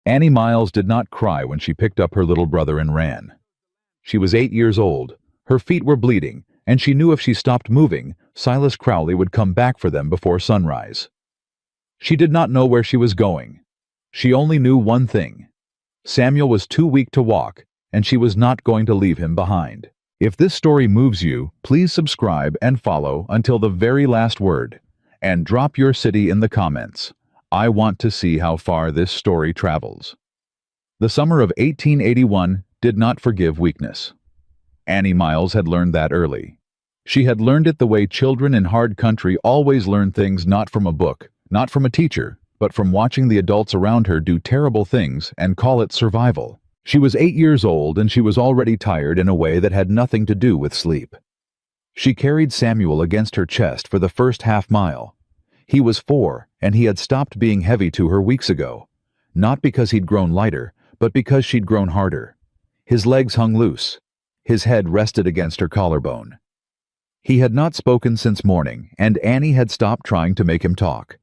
Annie Miles did not cry when she picked up her little brother and ran. She was 8 years old, her feet were bleeding, and she knew if she stopped moving, Silas Crowley would come back for them before sunrise. She did not know where she was going. She only knew one thing. Samuel was too weak to walk, and she was not going to leave him behind. If this story moves you, please subscribe and follow until the very last word, and drop your city in the comments. I want to see how far this story travels. The summer of 1881 did not forgive weakness. Annie Miles had learned that early. She had learned it the way children in hard country always learn things, not from a book, not from a teacher, but from watching the adults around her do terrible things and call it survival. She was 8 years old and she was already tired in a way that had nothing to do with sleep. She carried Samuel against her chest for the first half-mile. He was 4 and he had stopped being heavy to her weeks ago, not because he'd grown lighter, but because she'd grown harder. His legs hung loose. His head rested against her collarbone. He had not spoken since morning, and Annie had stopped trying to make him talk.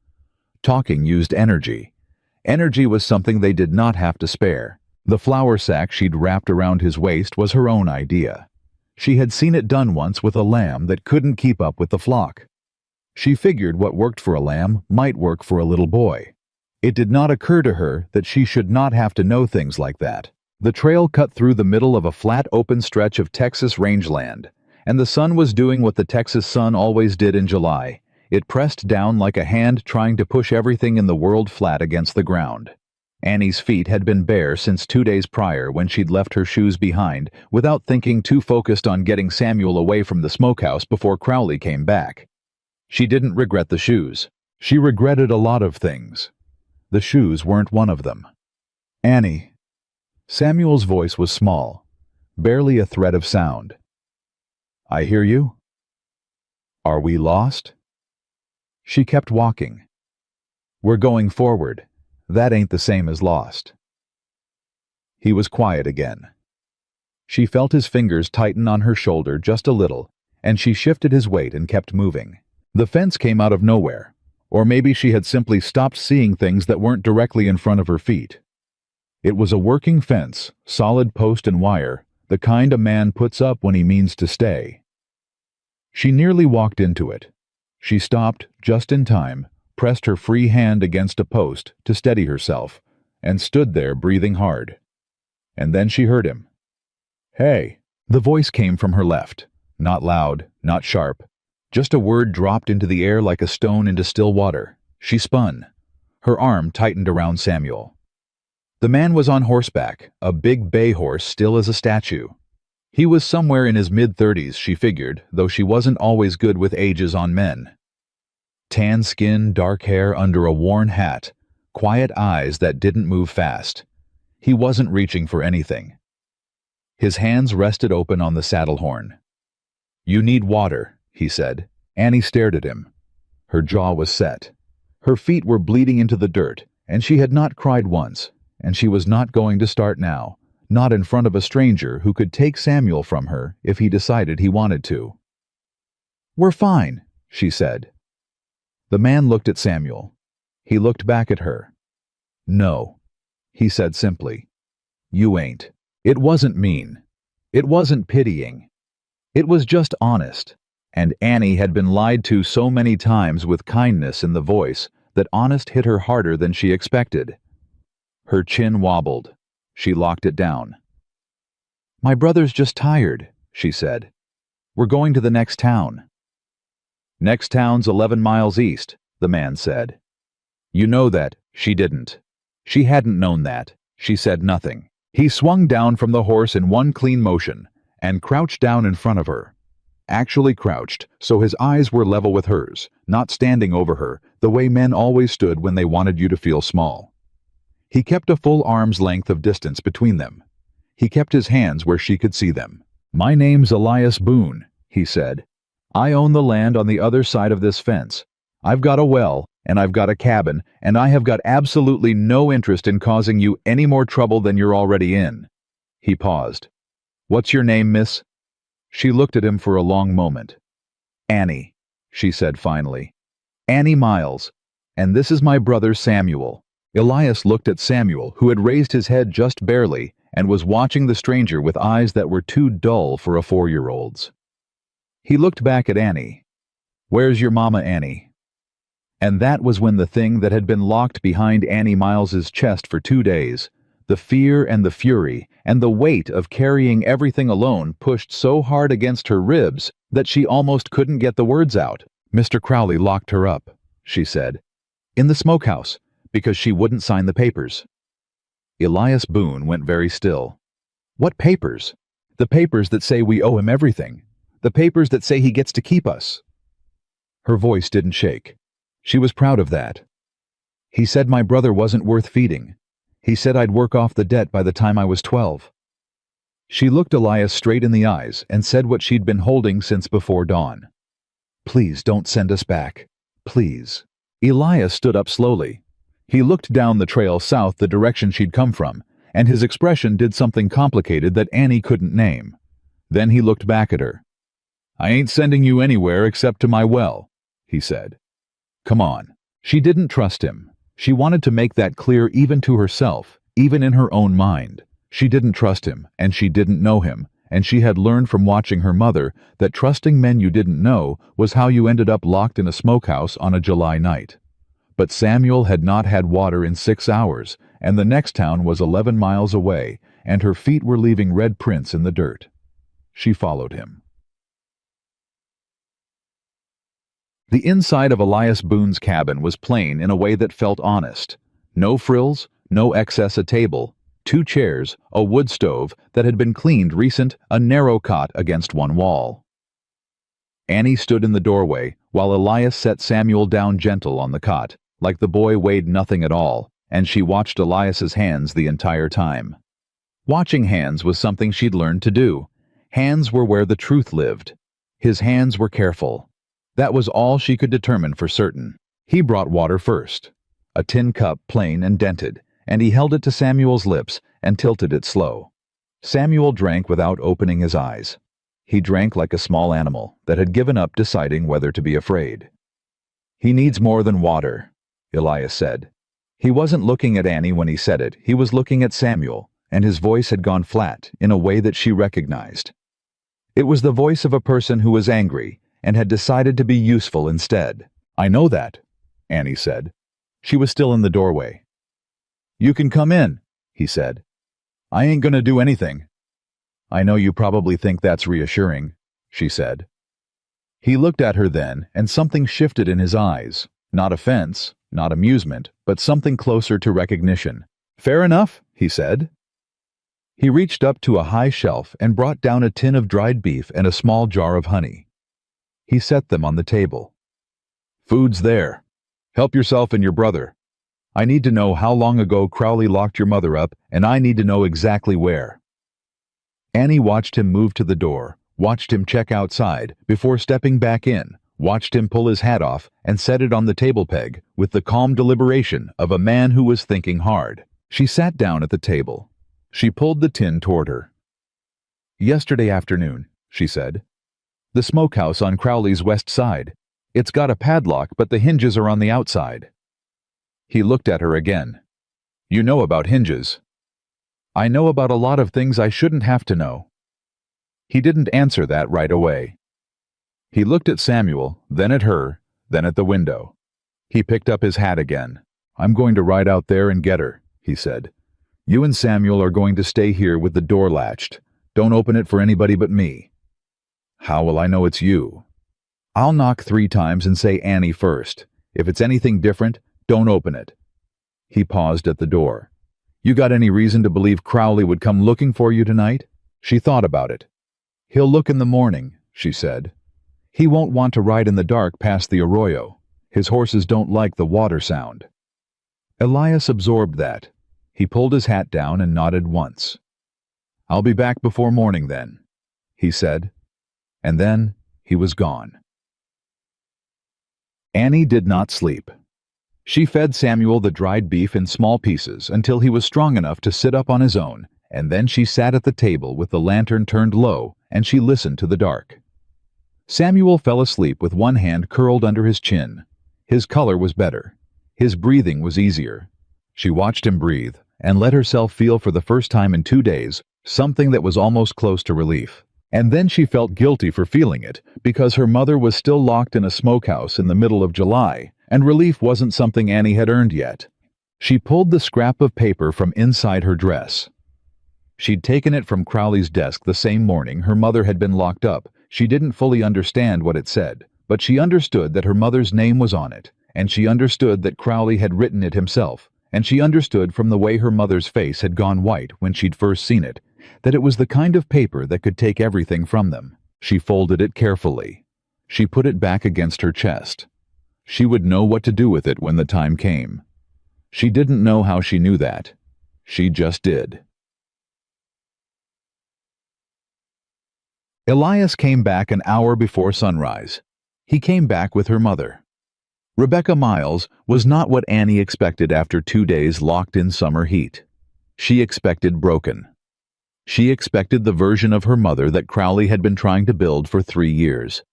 Talking used energy. Energy was something they did not have to spare. The flour sack she'd wrapped around his waist was her own idea. She had seen it done once with a lamb that couldn't keep up with the flock. She figured what worked for a lamb might work for a little boy. It did not occur to her that she should not have to know things like that. The trail cut through the middle of a flat open stretch of Texas rangeland, and the sun was doing what the Texas sun always did in July. It pressed down like a hand trying to push everything in the world flat against the ground. Annie's feet had been bare since 2 days prior when she'd left her shoes behind without thinking, too focused on getting Samuel away from the smokehouse before Crowley came back. She didn't regret the shoes. She regretted a lot of things. The shoes weren't one of them. Annie. Samuel's voice was small, barely a thread of sound. I hear you. Are we lost? She kept walking. We're going forward. That ain't the same as lost. He was quiet again. She felt his fingers tighten on her shoulder just a little, and she shifted his weight and kept moving. The fence came out of nowhere, or maybe she had simply stopped seeing things that weren't directly in front of her feet. It was a working fence, solid post and wire, the kind a man puts up when he means to stay. She nearly walked into it. She stopped just in time, pressed her free hand against a post to steady herself, and stood there breathing hard. And then she heard him. Hey! The voice came from her left, not loud, not sharp, just a word dropped into the air like a stone into still water. She spun. Her arm tightened around Samuel. The man was on horseback, a big bay horse still as a statue. He was somewhere in his mid-30s, she figured, though she wasn't always good with ages on men. Tan skin, dark hair under a worn hat, quiet eyes that didn't move fast. He wasn't reaching for anything. His hands rested open on the saddle horn. You need water, he said. Annie stared at him. Her jaw was set. Her feet were bleeding into the dirt, and she had not cried once, and she was not going to start now, not in front of a stranger who could take Samuel from her if he decided he wanted to. We're fine, she said. The man looked at Samuel. He looked back at her. No, he said simply. You ain't. It wasn't mean. It wasn't pitying. It was just honest, and Annie had been lied to so many times with kindness in the voice that honest hit her harder than she expected. Her chin wobbled. She locked it down. My brother's just tired, she said. We're going to the next town. Next town's 11 miles east, the man said. You know that. She didn't. She hadn't known that. She said nothing. He swung down from the horse in one clean motion and crouched down in front of her. Actually crouched, so his eyes were level with hers, not standing over her, the way men always stood when they wanted you to feel small. He kept a full arm's length of distance between them. He kept his hands where she could see them. My name's Elias Boone, he said. I own the land on the other side of this fence. I've got a well, and I've got a cabin, and I have got absolutely no interest in causing you any more trouble than you're already in. He paused. What's your name, miss? She looked at him for a long moment. Annie, she said finally. Annie Miles. And this is my brother Samuel. Elias looked at Samuel, who had raised his head just barely and was watching the stranger with eyes that were too dull for a 4-year-old's. He looked back at Annie. "Where's your mama, Annie?" And that was when the thing that had been locked behind Annie Miles's chest for 2 days, the fear and the fury and the weight of carrying everything alone, pushed so hard against her ribs that she almost couldn't get the words out. "Mr. Crowley locked her up," she said, "in the smokehouse, because she wouldn't sign the papers." Elias Boone went very still. "What papers?" "The papers that say we owe him everything. The papers that say he gets to keep us." Her voice didn't shake. She was proud of that. "He said my brother wasn't worth feeding. He said I'd work off the debt by the time I was 12. She looked Elias straight in the eyes and said what she'd been holding since before dawn. "Please don't send us back. Please." Elias stood up slowly. He looked down the trail south the direction she'd come from, and his expression did something complicated that Annie couldn't name. Then he looked back at her. "I ain't sending you anywhere except to my well," he said. "Come on." She didn't trust him. She wanted to make that clear even to herself, even in her own mind. She didn't trust him, and she didn't know him, and she had learned from watching her mother that trusting men you didn't know was how you ended up locked in a smokehouse on a July night. But Samuel had not had water in 6 hours, and the next town was 11 miles away, and her feet were leaving red prints in the dirt. She followed him. The inside of Elias Boone's cabin was plain in a way that felt honest. No frills, no excess a table, 2 chairs, a wood stove that had been cleaned recent, a narrow cot against one wall. Annie stood in the doorway while Elias set Samuel down gentle on the cot, like the boy weighed nothing at all, and she watched Elias's hands the entire time. Watching hands was something she'd learned to do. Hands were where the truth lived. His hands were careful. That was all she could determine for certain. He brought water first. A tin cup, plain and dented, and he held it to Samuel's lips and tilted it slow. Samuel drank without opening his eyes. He drank like a small animal that had given up deciding whether to be afraid. "He needs more than water," Elias said. He wasn't looking at Annie when he said it. He was looking at Samuel, and his voice had gone flat in a way that she recognized. It was the voice of a person who was angry and had decided to be useful instead. "I know that," Annie said. She was still in the doorway. "You can come in," he said. "I ain't gonna do anything." "I know you probably think that's reassuring," she said. He looked at her then, and something shifted in his eyes. Not offense, not amusement, but something closer to recognition. "Fair enough," he said. He reached up to a high shelf and brought down a tin of dried beef and a small jar of honey. He set them on the table. "Food's there. Help yourself and your brother. I need to know how long ago Crowley locked your mother up, and I need to know exactly where." Annie watched him move to the door, watched him check outside before stepping back in, watched him pull his hat off and set it on the table peg with the calm deliberation of a man who was thinking hard. She sat down at the table. She pulled the tin toward her. "Yesterday afternoon," she said. "The smokehouse on Crowley's west side. It's got a padlock, but the hinges are on the outside." He looked at her again. "You know about hinges." "I know about a lot of things I shouldn't have to know." He didn't answer that right away. He looked at Samuel, then at her, then at the window. He picked up his hat again. "I'm going to ride out there and get her," he said. "You and Samuel are going to stay here with the door latched. Don't open it for anybody but me." "How will I know it's you?" "I'll knock 3 times and say Annie first. If it's anything different, don't open it." He paused at the door. "You got any reason to believe Crowley would come looking for you tonight?" She thought about it. "He'll look in the morning," she said. "He won't want to ride in the dark past the arroyo. His horses don't like the water sound." Elias absorbed that. He pulled his hat down and nodded once. "I'll be back before morning then," he said. And then he was gone. Annie did not sleep. She fed Samuel the dried beef in small pieces until he was strong enough to sit up on his own, and then she sat at the table with the lantern turned low, and she listened to the dark. Samuel fell asleep with one hand curled under his chin. His color was better. His breathing was easier. She watched him breathe and let herself feel for the first time in 2 days something that was almost close to relief. And then she felt guilty for feeling it because her mother was still locked in a smokehouse in the middle of July, and relief wasn't something Annie had earned yet. She pulled the scrap of paper from inside her dress. She'd taken it from Crowley's desk the same morning her mother had been locked up. She didn't fully understand what it said, but she understood that her mother's name was on it, and she understood that Crowley had written it himself, and she understood from the way her mother's face had gone white when she'd first seen it, that it was the kind of paper that could take everything from them. She folded it carefully. She put it back against her chest. She would know what to do with it when the time came. She didn't know how she knew that. She just did. Elias came back an hour before sunrise. He came back with her mother. Rebecca Miles was not what Annie expected after 2 days locked in summer heat. She expected broken. She expected the version of her mother that Crowley had been trying to build for 3 years.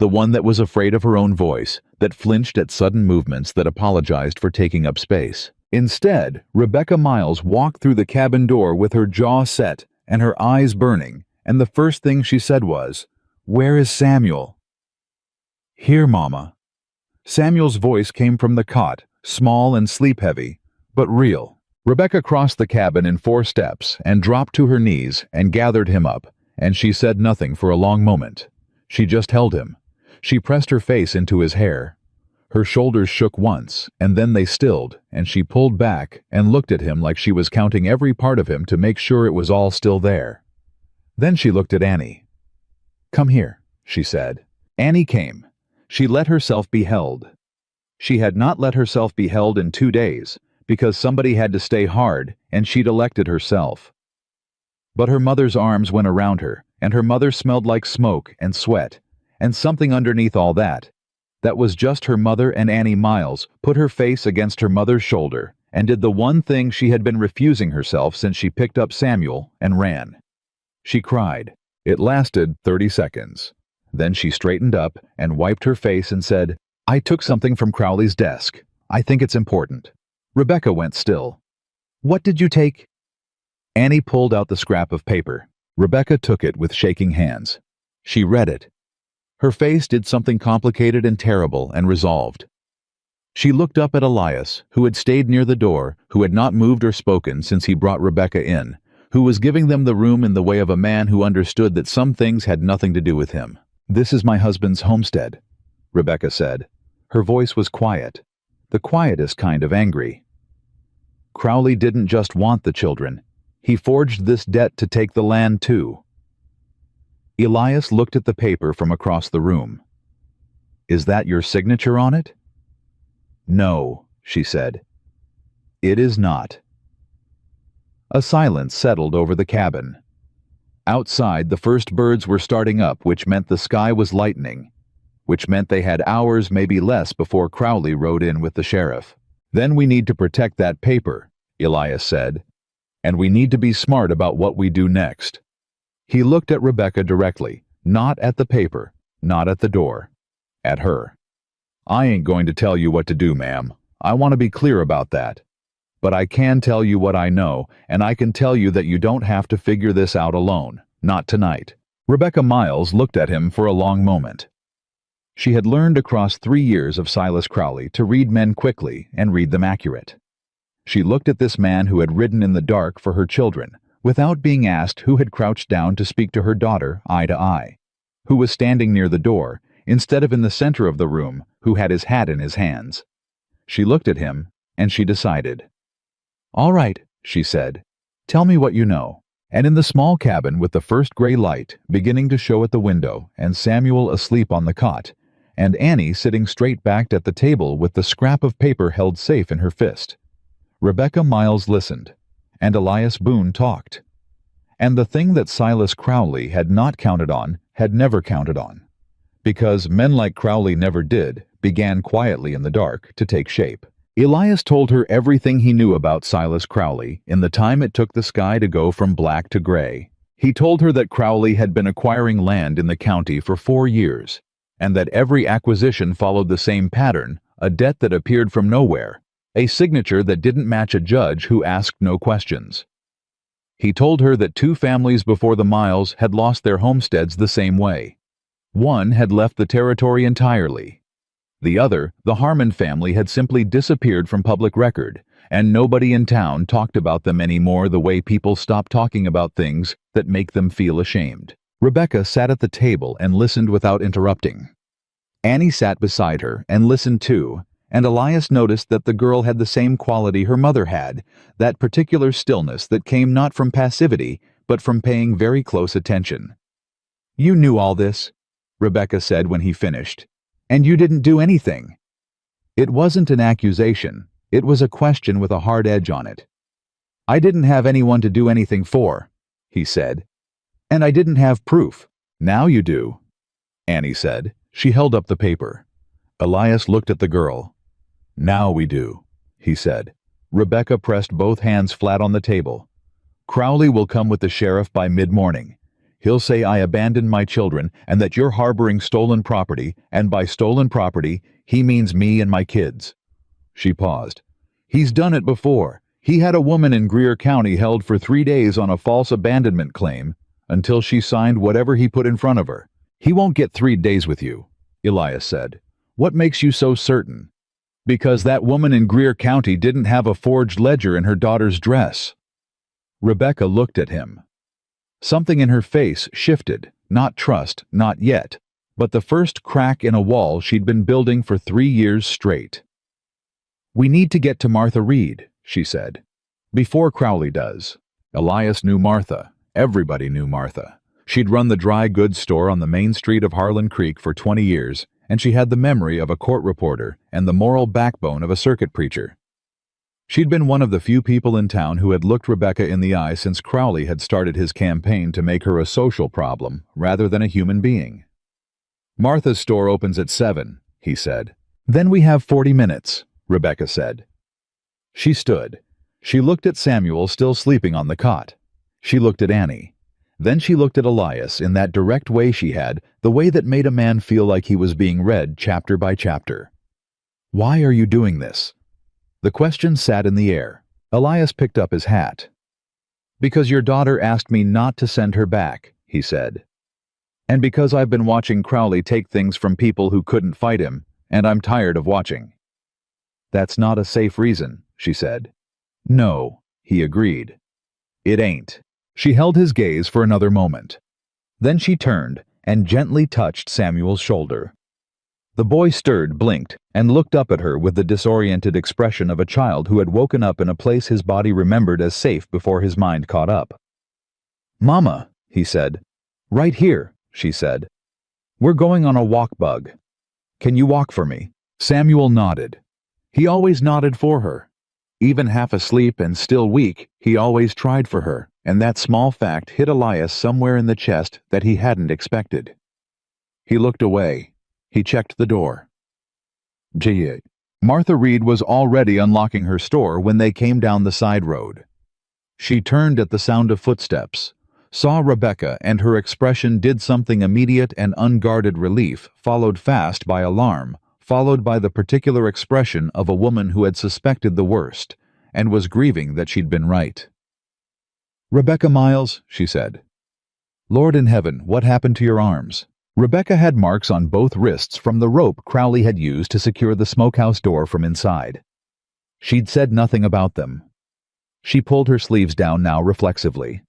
The one that was afraid of her own voice, that flinched at sudden movements, that apologized for taking up space. Instead, Rebecca Miles walked through the cabin door with her jaw set and her eyes burning, and the first thing she said was, "Where is Samuel?" "Here, Mama." Samuel's voice came from the cot, small and sleep-heavy, but real. Rebecca crossed the cabin in 4 steps and dropped to her knees and gathered him up, and she said nothing for a long moment. She just held him. She pressed her face into his hair. Her shoulders shook once, and then they stilled, and she pulled back and looked at him like she was counting every part of him to make sure it was all still there. Then she looked at Annie. "Come here," she said. Annie came. She let herself be held. She had not let herself be held in 2 days, because somebody had to stay hard, and she'd elected herself. But her mother's arms went around her, and her mother smelled like smoke and sweat, and something underneath all that. That was just her mother, and Annie Miles put her face against her mother's shoulder and did the one thing she had been refusing herself since she picked up Samuel and ran. She cried. It lasted 30 seconds. Then she straightened up and wiped her face and said, "I took something from Crowley's desk. I think it's important." Rebecca went still. "What did you take?" Annie pulled out the scrap of paper. Rebecca took it with shaking hands. She read it. Her face did something complicated and terrible and resolved. She looked up at Elias, who had stayed near the door, who had not moved or spoken since he brought Rebecca in, who was giving them the room in the way of a man who understood that some things had nothing to do with him. "This is my husband's homestead," Rebecca said. Her voice was quiet, the quietest kind of angry. Crowley didn't just want the children. He forged this debt to take the land too. Elias looked at the paper from across the room. "Is that your signature on it?" "No," she said. "It is not." A silence settled over the cabin. Outside, the first birds were starting up, which meant the sky was lightening, which meant they had hours, maybe less, before Crowley rode in with the sheriff. "Then we need to protect that paper," Elias said, "and we need to be smart about what we do next." He looked at Rebecca directly, not at the paper, not at the door, at her. "I ain't going to tell you what to do, ma'am. I want to be clear about that. But I can tell you what I know, and I can tell you that you don't have to figure this out alone, not tonight." Rebecca Miles looked at him for a long moment. She had learned across 3 years of Silas Crowley to read men quickly and read them accurate. She looked at this man who had ridden in the dark for her children, without being asked, who had crouched down to speak to her daughter eye to eye, who was standing near the door, instead of in the center of the room, who had his hat in his hands. She looked at him, and she decided. "All right," she said. "Tell me what you know." And in the small cabin, with the first gray light beginning to show at the window, and Samuel asleep on the cot, and Annie sitting straight-backed at the table with the scrap of paper held safe in her fist, Rebecca Miles listened, and Elias Boone talked. And the thing that Silas Crowley had not counted on, had never counted on. Because men like Crowley never did, began quietly in the dark to take shape. Elias told her everything he knew about Silas Crowley in the time it took the sky to go from black to gray. He told her that Crowley had been acquiring land in the county for 4 years, and that every acquisition followed the same pattern, a debt that appeared from nowhere, a signature that didn't match a judge who asked no questions. He told her that 2 families before the Miles had lost their homesteads the same way. One had left the territory entirely. The other, the Harmon family, had simply disappeared from public record, and nobody in town talked about them anymore the way people stop talking about things that make them feel ashamed. Rebecca sat at the table and listened without interrupting. Annie sat beside her and listened too, and Elias noticed that the girl had the same quality her mother had, that particular stillness that came not from passivity, but from paying very close attention. "You knew all this," Rebecca said when he finished, "and you didn't do anything." It wasn't an accusation, it was a question with a hard edge on it. "I didn't have anyone to do anything for," he said. "And I didn't have proof." "Now you do," Annie said. She held up the paper. Elias looked at the girl. "Now we do," he said. Rebecca pressed both hands flat on the table. "Crowley will come with the sheriff by mid-morning. He'll say I abandoned my children and that you're harboring stolen property, and by stolen property, he means me and my kids." She paused. "He's done it before. He had a woman in Greer County held for 3 days on a false abandonment claim until she signed whatever he put in front of her. He won't get 3 days with you," Elias said. "What makes you so certain?" "Because that woman in Greer County didn't have a forged ledger in her daughter's dress." Rebecca looked at him. Something in her face shifted, not trust, not yet, but the first crack in a wall she'd been building for 3 years straight. "We need to get to Martha Reed," she said. "Before Crowley does." Elias knew Martha. Everybody knew Martha. She'd run the dry goods store on the main street of Harlan Creek for 20 years, and she had the memory of a court reporter and the moral backbone of a circuit preacher. She'd been one of the few people in town who had looked Rebecca in the eye since Crowley had started his campaign to make her a social problem rather than a human being. "Martha's store opens at 7, he said. "Then we have 40 minutes, Rebecca said. She stood. She looked at Samuel still sleeping on the cot. She looked at Annie. Then she looked at Elias in that direct way she had, the way that made a man feel like he was being read chapter by chapter. "Why are you doing this?" The question sat in the air. Elias picked up his hat. "Because your daughter asked me not to send her back," he said. "And because I've been watching Crowley take things from people who couldn't fight him, and I'm tired of watching." "That's not a safe reason," she said. "No," he agreed. "It ain't." She held his gaze for another moment. Then she turned and gently touched Samuel's shoulder. The boy stirred, blinked, and looked up at her with the disoriented expression of a child who had woken up in a place his body remembered as safe before his mind caught up. "Mama," he said. "Right here," she said. "We're going on a walk, Bug. Can you walk for me?" Samuel nodded. He always nodded for her. Even half asleep and still weak, he always tried for her, and that small fact hit Elias somewhere in the chest that he hadn't expected. He looked away. He checked the door. Gee, Martha Reed was already unlocking her store when they came down the side road. She turned at the sound of footsteps, saw Rebecca, and her expression did something immediate and unguarded relief, followed fast by alarm, followed by the particular expression of a woman who had suspected the worst, and was grieving that she'd been right. "Rebecca Miles," she said. "Lord in heaven, what happened to your arms?" Rebecca had marks on both wrists from the rope Crowley had used to secure the smokehouse door from inside. She'd said nothing about them. She pulled her sleeves down now reflexively.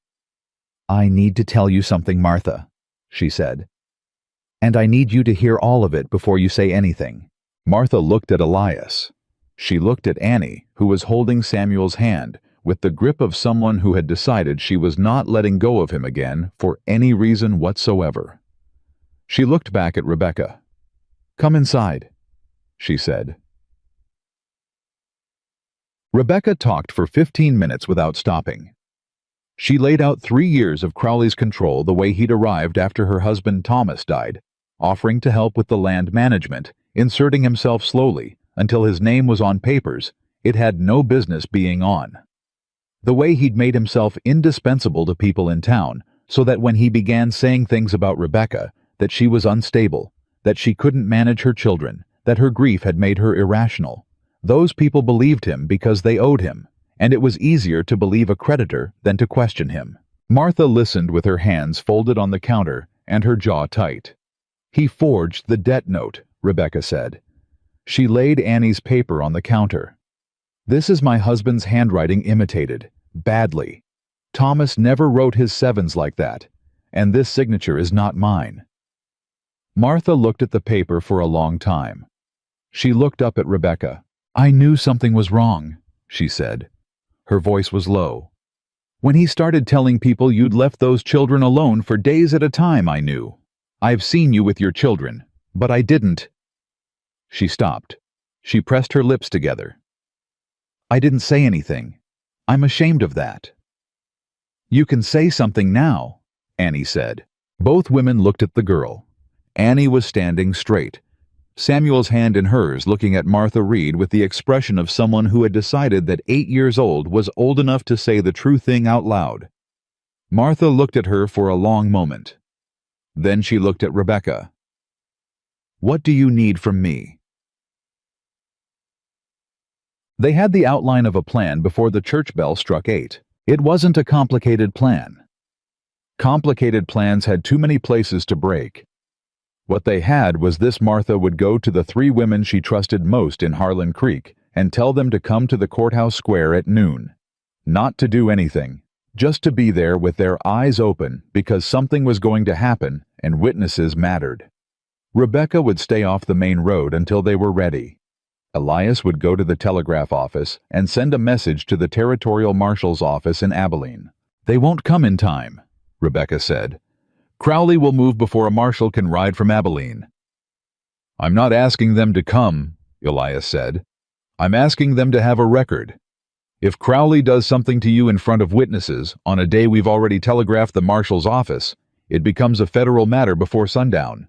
"I need to tell you something, Martha," she said. "And I need you to hear all of it before you say anything." Martha looked at Elias. She looked at Annie, who was holding Samuel's hand, with the grip of someone who had decided she was not letting go of him again for any reason whatsoever. She looked back at Rebecca. "Come inside," she said. Rebecca talked for 15 minutes without stopping. She laid out 3 years of Crowley's control the way he'd arrived after her husband Thomas died, offering to help with the land management, inserting himself slowly until his name was on papers it had no business being on. The way he'd made himself indispensable to people in town, so that when he began saying things about Rebecca, that she was unstable, that she couldn't manage her children, that her grief had made her irrational, Those people believed him because they owed him, and it was easier to believe a creditor than to question him. Martha listened with her hands folded on the counter and her jaw tight. "He forged the debt note," Rebecca said. She laid Annie's paper on the counter. "This is my husband's handwriting imitated, badly. Thomas never wrote his sevens like that, and this signature is not mine." Martha looked at the paper for a long time. She looked up at Rebecca. "I knew something was wrong," she said. Her voice was low. "When he started telling people you'd left those children alone for days at a time, I knew. I've seen you with your children, but I didn't." She stopped. She pressed her lips together. "I didn't say anything. I'm ashamed of that." "You can say something now," Annie said. Both women looked at the girl. Annie was standing straight, Samuel's hand in hers, looking at Martha Reed with the expression of someone who had decided that 8 years old was old enough to say the true thing out loud. Martha looked at her for a long moment. Then she looked at Rebecca. "What do you need from me?" They had the outline of a plan before the church bell struck 8. It wasn't a complicated plan. Complicated plans had too many places to break. What they had was this: Martha would go to the 3 women she trusted most in Harlan Creek and tell them to come to the courthouse square at noon. Not to do anything, just to be there with their eyes open because something was going to happen and witnesses mattered. Rebecca would stay off the main road until they were ready. Elias would go to the telegraph office and send a message to the territorial marshal's office in Abilene. "They won't come in time," Rebecca said. "Crowley will move before a marshal can ride from Abilene." "I'm not asking them to come," Elias said. "I'm asking them to have a record. If Crowley does something to you in front of witnesses on a day we've already telegraphed the marshal's office, it becomes a federal matter before sundown."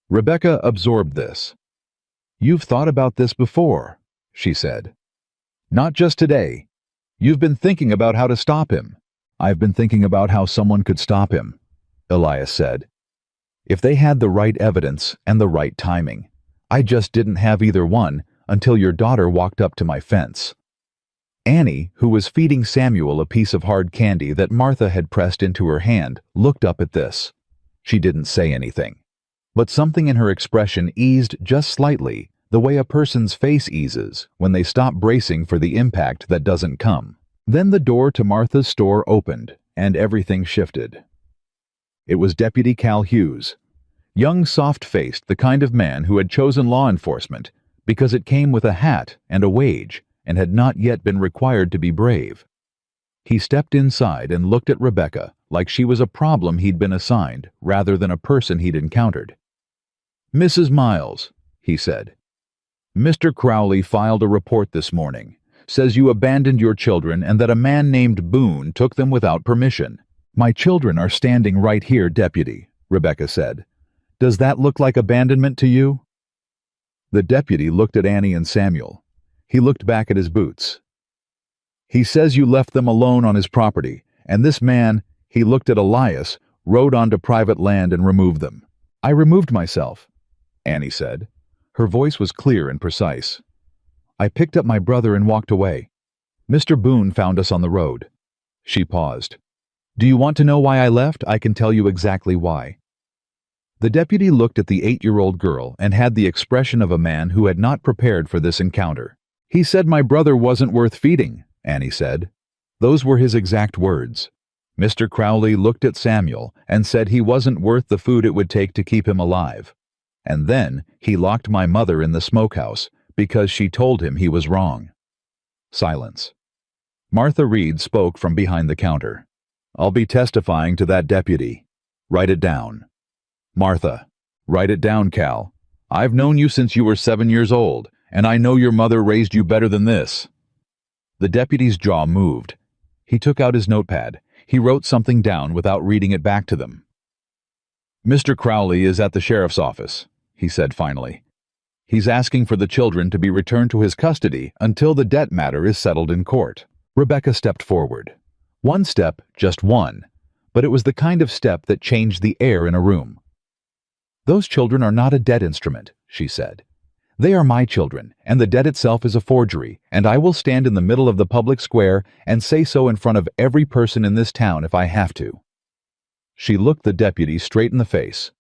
Rebecca absorbed this. "You've thought about this before," she said. "Not just today. You've been thinking about how to stop him." "I've been thinking about how someone could stop him," Elias said. "If they had the right evidence and the right timing. I just didn't have either one until your daughter walked up to my fence." Annie, who was feeding Samuel a piece of hard candy that Martha had pressed into her hand, looked up at this. She didn't say anything, but something in her expression eased just slightly, the way a person's face eases when they stop bracing for the impact that doesn't come. Then the door to Martha's store opened, and everything shifted. It was Deputy Cal Hughes, young, soft-faced, the kind of man who had chosen law enforcement because it came with a hat and a wage and had not yet been required to be brave. He stepped inside and looked at Rebecca like she was a problem he'd been assigned rather than a person he'd encountered. "Mrs. Miles," he said, "Mr. Crowley filed a report this morning. Says you abandoned your children and that a man named Boone took them without permission." "My children are standing right here, Deputy," Rebecca said. "Does that look like abandonment to you?" The deputy looked at Annie and Samuel. He looked back at his boots. "He says you left them alone on his property, and this man," he looked at Elias, "rode onto private land and removed them." "I removed myself," Annie said. Her voice was clear and precise. "I picked up my brother and walked away. Mr. Boone found us on the road." She paused. "Do you want to know why I left? I can tell you exactly why." The deputy looked at the 8-year-old girl and had the expression of a man who had not prepared for this encounter. "He said my brother wasn't worth feeding," Annie said. Those were his exact words. Mr. Crowley looked at Samuel and said he wasn't worth the food it would take to keep him alive. And then he locked my mother in the smokehouse because she told him he was wrong. Silence. Martha Reed spoke from behind the counter. "I'll be testifying to that deputy. Write it down." "Martha, write it down, Cal. I've known you since you were 7 years old, and I know your mother raised you better than this." The deputy's jaw moved. He took out his notepad. He wrote something down without reading it back to them. "Mr. Crowley is at the sheriff's office," he said finally. "He's asking for the children to be returned to his custody until the debt matter is settled in court." Rebecca stepped forward. One step, just one, but it was the kind of step that changed the air in a room. "Those children are not a debt instrument," she said. They are my children, and the debt itself is a forgery, and I will stand in the middle of the public square and say so in front of every person in this town if I have to." She looked the deputy straight in the face.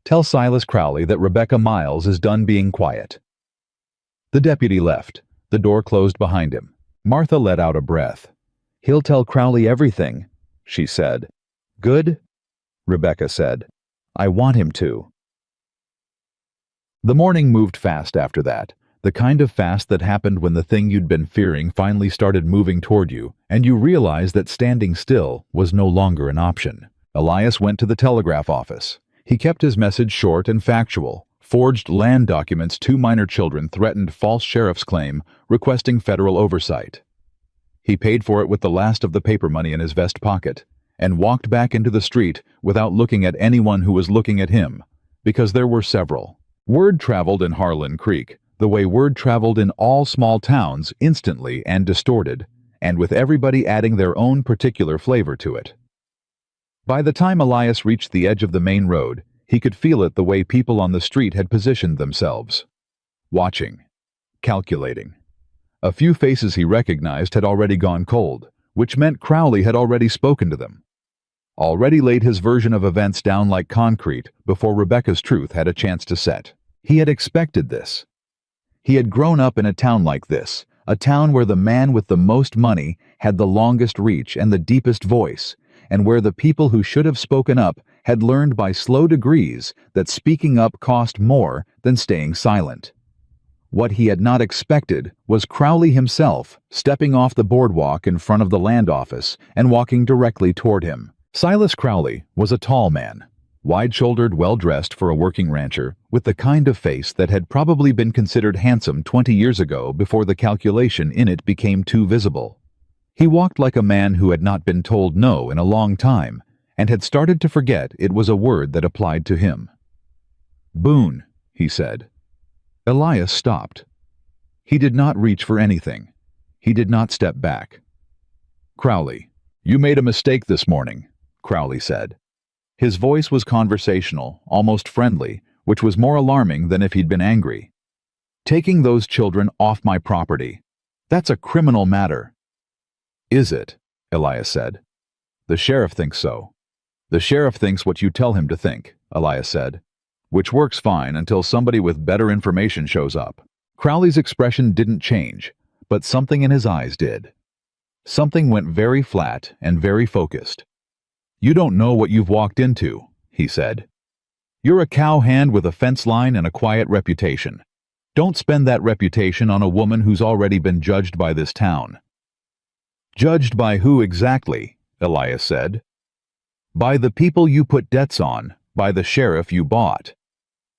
"Tell Silas Crowley that Rebecca Miles is done being quiet." The deputy left. The door closed behind him. Martha let out a breath. "He'll tell Crowley everything," she said. "Good," Rebecca said. "I want him to." The morning moved fast after that, the kind of fast that happened when the thing you'd been fearing finally started moving toward you, and you realized that standing still was no longer an option. Elias went to the telegraph office. He kept his message short and factual. Forged land documents, 2 minor children threatened false sheriff's claim, requesting federal oversight. He paid for it with the last of the paper money in his vest pocket, and walked back into the street without looking at anyone who was looking at him, because there were several. Word traveled in Harlan Creek, the way word traveled in all small towns, instantly and distorted, and with everybody adding their own particular flavor to it. By the time Elias reached the edge of the main road, he could feel it the way people on the street had positioned themselves. Watching. Calculating. A few faces he recognized had already gone cold, which meant Crowley had already spoken to them. Already laid his version of events down like concrete before Rebecca's truth had a chance to set. He had expected this. He had grown up in a town like this, a town where the man with the most money had the longest reach and the deepest voice, and where the people who should have spoken up had learned by slow degrees that speaking up cost more than staying silent. What he had not expected was Crowley himself stepping off the boardwalk in front of the land office and walking directly toward him. Silas Crowley was a tall man, wide-shouldered, well-dressed for a working rancher, with the kind of face that had probably been considered handsome 20 years ago before the calculation in it became too visible. He walked like a man who had not been told no in a long time, and had started to forget it was a word that applied to him. "Boone," he said. Elias stopped. He did not reach for anything. He did not step back. "Crowley, you made a mistake this morning," Crowley said. His voice was conversational, almost friendly, which was more alarming than if he'd been angry. "Taking those children off my property. That's a criminal matter." "Is it?" Elias said. "The sheriff thinks so." "The sheriff thinks what you tell him to think," Elias said. "Which works fine until somebody with better information shows up." Crowley's expression didn't change, but something in his eyes did. Something went very flat and very focused. "You don't know what you've walked into," he said. "You're a cowhand with a fence line and a quiet reputation. Don't spend that reputation on a woman who's already been judged by this town." "Judged by who exactly?" Elias said. "By the people you put debts on, by the sheriff you bought."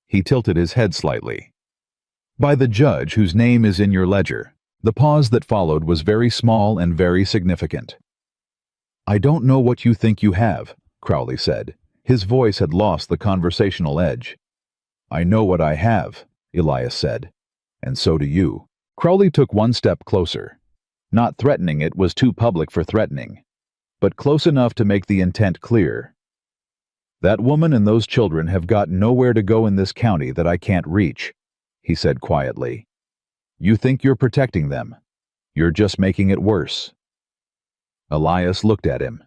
He tilted his head slightly. "By the judge whose name is in your ledger." The pause that followed was very small and very significant. "I don't know what you think you have," Crowley said. His voice had lost the conversational edge. "I know what I have," Elias said. "And so do you." Crowley took one step closer. Not threatening it was too public for threatening, but close enough to make the intent clear. "That woman and those children have got nowhere to go in this county that I can't reach," he said quietly. "You think you're protecting them. You're just making it worse." Elias looked at him.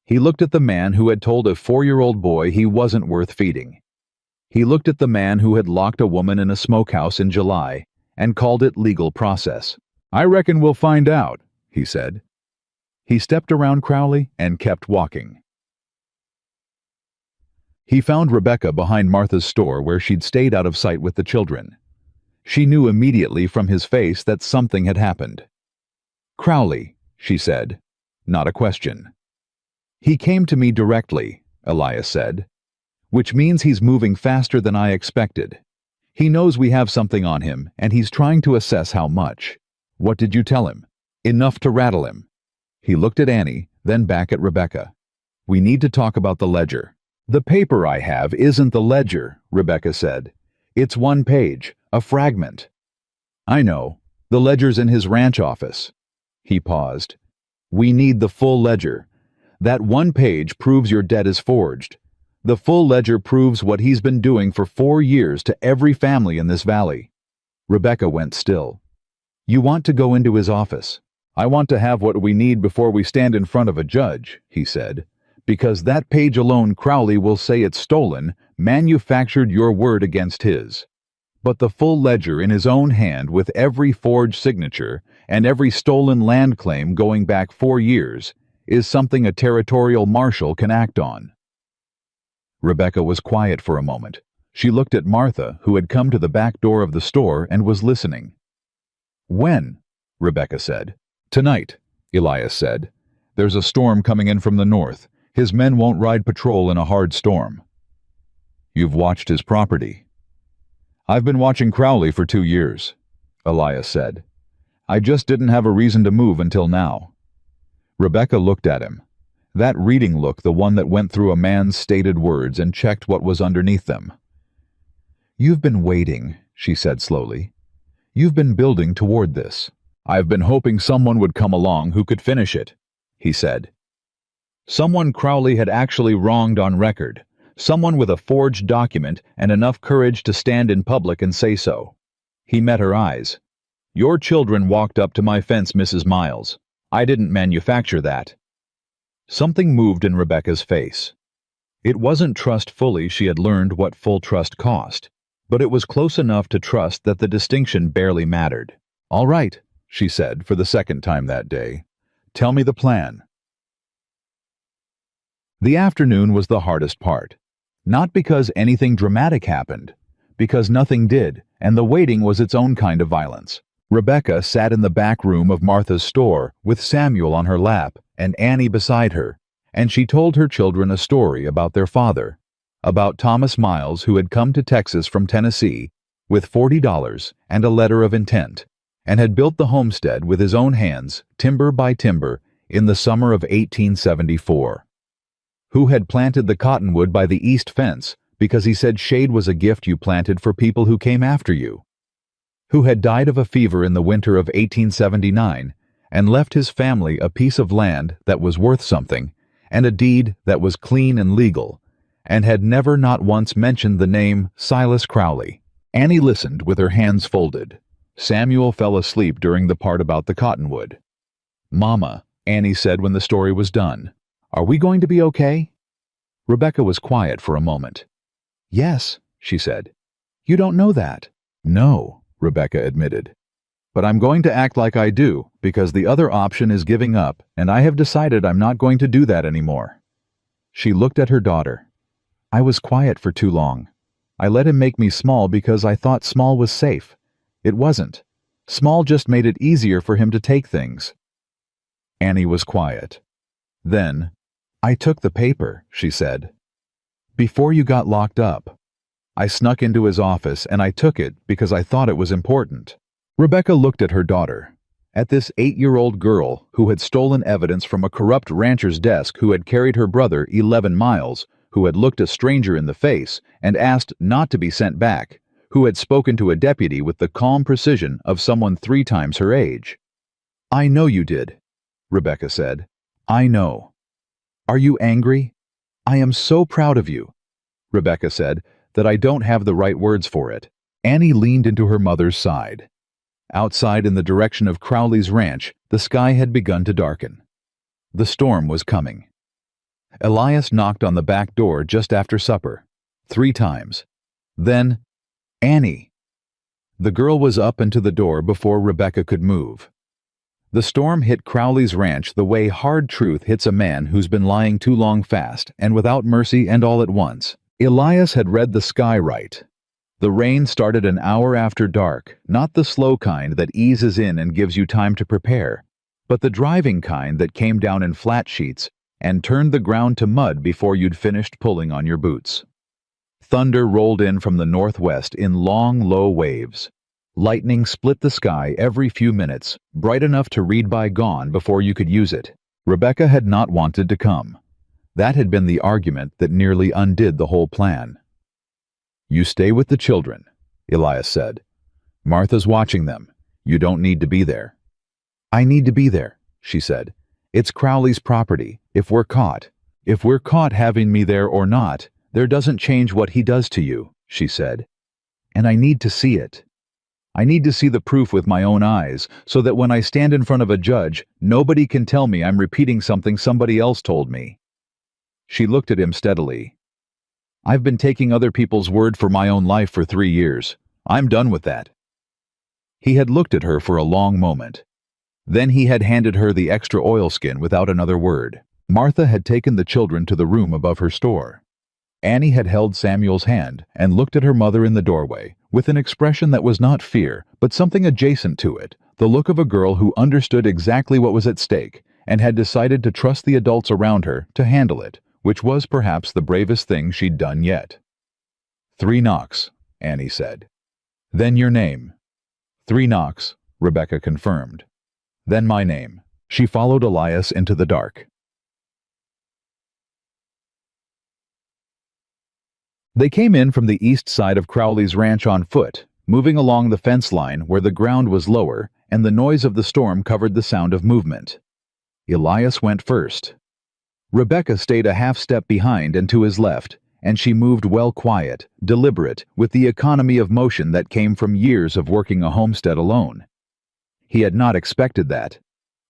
He looked at the man who had told a 4-year-old boy he wasn't worth feeding. He looked at the man who had locked a woman in a smokehouse in July and called it legal process. "I reckon we'll find out," he said. He stepped around Crowley and kept walking. He found Rebecca behind Martha's store where she'd stayed out of sight with the children. She knew immediately from his face that something had happened. "Crowley," she said, not a question. "He came to me directly," Elias said, "which means he's moving faster than I expected. He knows we have something on him, and he's trying to assess how much." "What did you tell him?" "Enough to rattle him." He looked at Annie, then back at Rebecca. "We need to talk about the ledger." "The paper I have isn't the ledger," Rebecca said. "It's one page, a fragment." "I know. The ledger's in his ranch office." He paused. "We need the full ledger. That one page proves your debt is forged. The full ledger proves what he's been doing for 4 years to every family in this valley. Rebecca went still. "You want to go into his office." "I want to have what we need before we stand in front of a judge," he said, "because that page alone Crowley will say it's stolen, manufactured your word against his. But the full ledger in his own hand with every forged signature and every stolen land claim going back 4 years is something a territorial marshal can act on." Rebecca was quiet for a moment. She looked at Martha, who had come to the back door of the store and was listening. "When?" Rebecca said. "Tonight," Elias said. "There's a storm coming in from the north. His men won't ride patrol in a hard storm." "You've watched his property." "I've been watching Crowley for 2 years," Elias said. "I just didn't have a reason to move until now." Rebecca looked at him. That reading look, the one that went through a man's stated words and checked what was underneath them. "You've been waiting," she said slowly. "You've been building toward this." "I've been hoping someone would come along who could finish it," he said. Someone Crowley had actually wronged on record. Someone with a forged document and enough courage to stand in public and say so. He met her eyes. "Your children walked up to my fence, Mrs. Miles. I didn't manufacture that." Something moved in Rebecca's face. It wasn't trust fully. She had learned what full trust cost. But it was close enough to trust that the distinction barely mattered. "All right," she said for the second time that day. "Tell me the plan." The afternoon was the hardest part. Not because anything dramatic happened, because nothing did, and the waiting was its own kind of violence. Rebecca sat in the back room of Martha's store with Samuel on her lap and Annie beside her, and she told her children a story about their father, about Thomas Miles, who had come to Texas from Tennessee with $40 and a letter of intent, and had built the homestead with his own hands, timber by timber, in the summer of 1874. Who had planted the cottonwood by the east fence because he said shade was a gift you planted for people who came after you. Who had died of a fever in the winter of 1879 and left his family a piece of land that was worth something and a deed that was clean and legal, and had never not once mentioned the name Silas Crowley. Annie listened with her hands folded. Samuel fell asleep during the part about the cottonwood. "Mama," Annie said when the story was done, "are we going to be okay?" Rebecca was quiet for a moment. "Yes," she said. "You don't know that." "No," Rebecca admitted. "But I'm going to act like I do, because the other option is giving up, and I have decided I'm not going to do that anymore." She looked at her daughter. "I was quiet for too long. I let him make me small because I thought small was safe. It wasn't. Small just made it easier for him to take things." Annie was quiet. Then, "I took the paper," she said. "Before you got locked up. I snuck into his office and I took it because I thought it was important." Rebecca looked at her daughter, at this 8-year-old girl who had stolen evidence from a corrupt rancher's desk, who had carried her brother 11 miles, who had looked a stranger in the face and asked not to be sent back, who had spoken to a deputy with the calm precision of someone 3 times her age. "I know you did," Rebecca said. "I know. Are you angry?" "I am so proud of you," Rebecca said, "that I don't have the right words for it." Annie leaned into her mother's side. Outside in the direction of Crowley's ranch, the sky had begun to darken. The storm was coming. Elias knocked on the back door just after supper, 3 times. Then, "Annie." The girl was up and to the door before Rebecca could move. The storm hit Crowley's ranch the way hard truth hits a man who's been lying too long fast, and without mercy and all at once. Elias had read the sky right. The rain started an hour after dark, not the slow kind that eases in and gives you time to prepare, but the driving kind that came down in flat sheets and turned the ground to mud before you'd finished pulling on your boots. Thunder rolled in from the northwest in long, low waves. Lightning split the sky every few minutes, bright enough to read by gone before you could use it. Rebecca had not wanted to come. That had been the argument that nearly undid the whole plan. "You stay with the children," Elias said. "Martha's watching them. You don't need to be there." "I need to be there," she said. "It's Crowley's property. If we're caught having me there or not, there doesn't change what he does to you," she said. "And I need to see it." I need to see the proof with my own eyes, so that when I stand in front of a judge, nobody can tell me I'm repeating something somebody else told me." She looked at him steadily. "I've been taking other people's word for my own life for 3 years. I'm done with that." He had looked at her for a long moment. Then he had handed her the extra oilskin without another word. Martha had taken the children to the room above her store. Annie had held Samuel's hand and looked at her mother in the doorway with an expression that was not fear, but something adjacent to it, the look of a girl who understood exactly what was at stake and had decided to trust the adults around her to handle it, which was perhaps the bravest thing she'd done yet. "3 knocks," Annie said. "Then your name." "3 knocks," Rebecca confirmed. "Then my name." She followed Elias into the dark. They came in from the east side of Crowley's ranch on foot, moving along the fence line where the ground was lower and the noise of the storm covered the sound of movement. Elias went first. Rebecca stayed a half step behind and to his left, and she moved well quiet, deliberate, with the economy of motion that came from years of working a homestead alone. He had not expected that.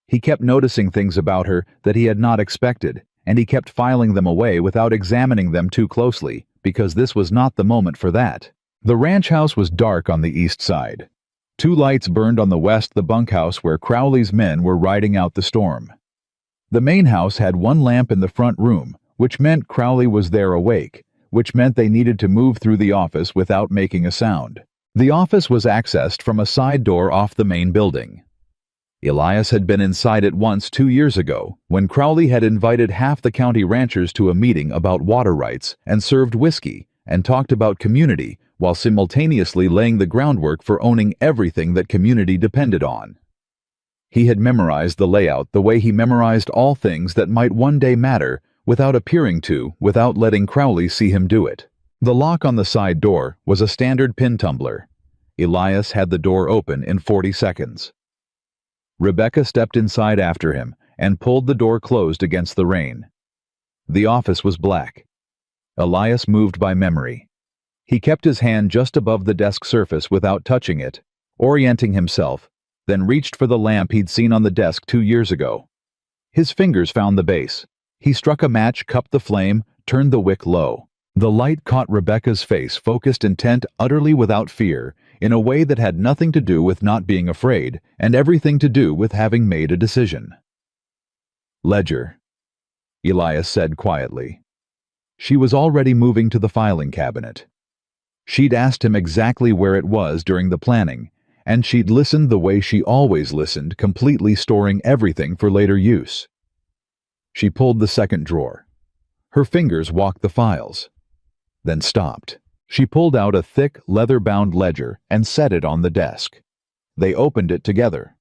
He kept noticing things about her that he had not expected, and he kept filing them away without examining them too closely, because this was not the moment for that. The ranch house was dark on the east side. 2 lights burned on the west, the bunkhouse where Crowley's men were riding out the storm. The main house had 1 lamp in the front room, which meant Crowley was there awake, which meant they needed to move through the office without making a sound. The office was accessed from a side door off the main building. Elias had been inside it once 2 years ago, when Crowley had invited half the county ranchers to a meeting about water rights and served whiskey and talked about community while simultaneously laying the groundwork for owning everything that community depended on. He had memorized the layout the way he memorized all things that might one day matter without appearing to, without letting Crowley see him do it. The lock on the side door was a standard pin tumbler. Elias had the door open in 40 seconds. Rebecca stepped inside after him and pulled the door closed against the rain. The office was black. Elias moved by memory. He kept his hand just above the desk surface without touching it, orienting himself, then reached for the lamp he'd seen on the desk 2 years ago. His fingers found the base. He struck a match, cupped the flame, turned the wick low. The light caught Rebecca's face, focused, intent, utterly without fear, in a way that had nothing to do with not being afraid, and everything to do with having made a decision. "Ledger," Elias said quietly. She was already moving to the filing cabinet. She'd asked him exactly where it was during the planning, and she'd listened the way she always listened, completely storing everything for later use. She pulled the second drawer. Her fingers walked the files, then stopped. She pulled out a thick, leather-bound ledger and set it on the desk. They opened it together.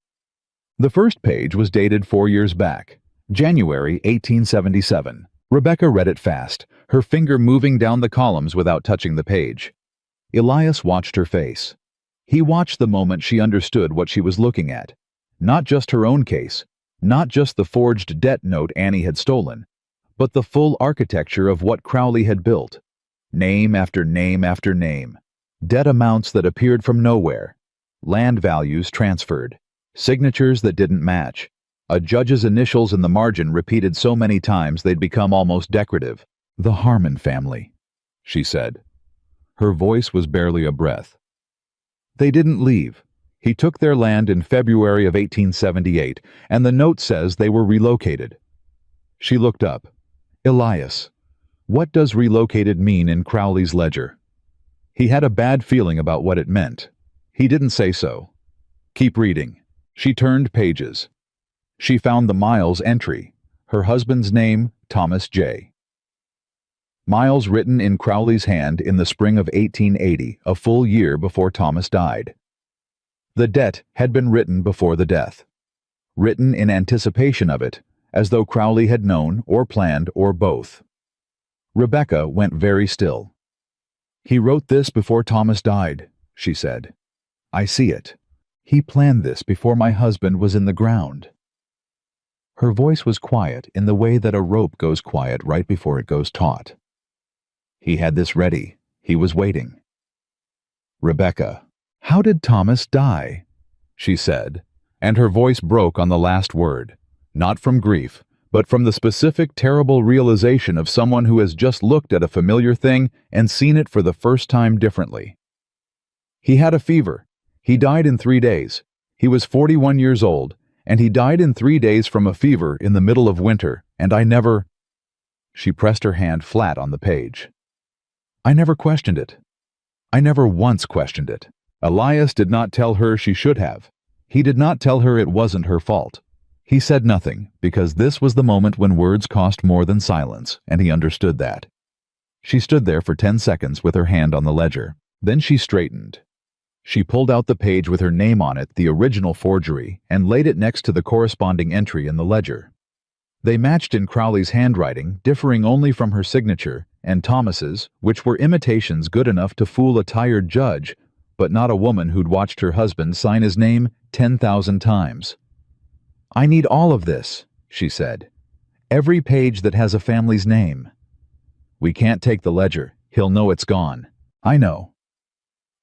The first page was dated 4 years back, January 1877. Rebecca read it fast, her finger moving down the columns without touching the page. Elias watched her face. He watched the moment she understood what she was looking at. Not just her own case, not just the forged debt note Annie had stolen, but the full architecture of what Crowley had built. Name after name after name. Debt amounts that appeared from nowhere. Land values transferred. Signatures that didn't match. A judge's initials in the margin repeated so many times they'd become almost decorative. "The Harmon family," she said. Her voice was barely a breath. "They didn't leave. He took their land in February of 1878, and the note says they were relocated." She looked up. "Elias, what does relocated mean in Crowley's ledger?" He had a bad feeling about what it meant. He didn't say so. "Keep reading." She turned pages. She found the Miles entry. Her husband's name, Thomas J. Miles written in Crowley's hand in the spring of 1880, a full year before Thomas died. The debt had been written before the death. Written in anticipation of it, as though Crowley had known or planned or both. Rebecca went very still. "He wrote this before Thomas died," she said. "I see it. He planned this before my husband was in the ground." Her voice was quiet in the way that a rope goes quiet right before it goes taut. "He had this ready. He was waiting." "Rebecca," "How did Thomas die?" she said, and her voice broke on the last word, not from grief, but from the specific terrible realization of someone who has just looked at a familiar thing and seen it for the first time differently. "He had a fever. He died in 3 days. He was 41 years old, and he died in 3 days from a fever in the middle of winter, and I never—" She pressed her hand flat on the page. "I never questioned it. I never once questioned it. Elias did not tell her she should have. He did not tell her it wasn't her fault. He said nothing, because this was the moment when words cost more than silence, and he understood that." She stood there for 10 seconds with her hand on the ledger. Then she straightened. She pulled out the page with her name on it, the original forgery, and laid it next to the corresponding entry in the ledger. They matched in Crowley's handwriting, differing only from her signature, and Thomas's, which were imitations good enough to fool a tired judge, but not a woman who'd watched her husband sign his name 10,000 times. "I need all of this," she said. "Every page that has a family's name." "We can't take the ledger. He'll know it's gone." "I know."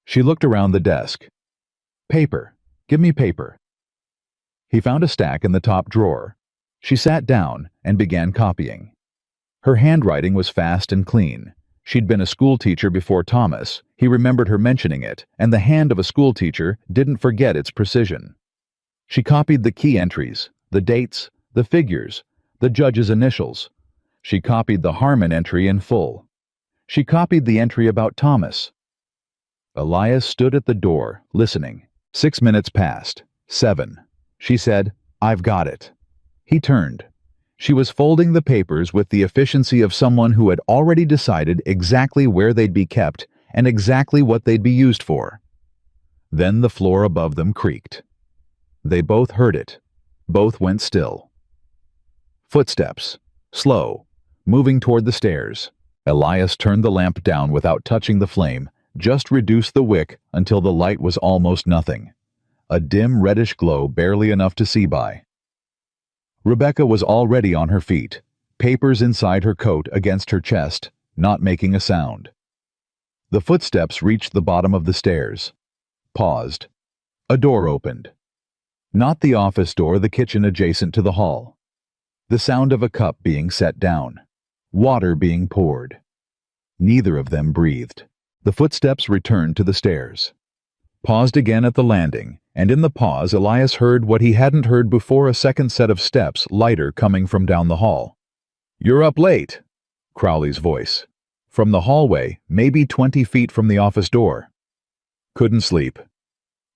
She looked around the desk. "Paper. Give me paper." He found a stack in the top drawer. She sat down and began copying. Her handwriting was fast and clean. She'd been a schoolteacher before Thomas. He remembered her mentioning it, and the hand of a schoolteacher didn't forget its precision. She copied the key entries, the dates, the figures, the judge's initials. She copied the Harmon entry in full. She copied the entry about Thomas. Elias stood at the door, listening. 6 minutes passed. 7. She said, "I've got it." He turned. She was folding the papers with the efficiency of someone who had already decided exactly where they'd be kept and exactly what they'd be used for. Then the floor above them creaked. They both heard it. Both went still. Footsteps. Slow. Moving toward the stairs. Elias turned the lamp down without touching the flame, just reduced the wick until the light was almost nothing. A dim reddish glow barely enough to see by. Rebecca was already on her feet, papers inside her coat against her chest, not making a sound. The footsteps reached the bottom of the stairs. Paused. A door opened. Not the office door, the kitchen adjacent to the hall. The sound of a cup being set down. Water being poured. Neither of them breathed. The footsteps returned to the stairs. Paused again at the landing, and in the pause Elias heard what he hadn't heard before, a second set of steps, lighter, coming from down the hall. "You're up late," Crowley's voice. From the hallway, maybe 20 feet from the office door. "Couldn't sleep."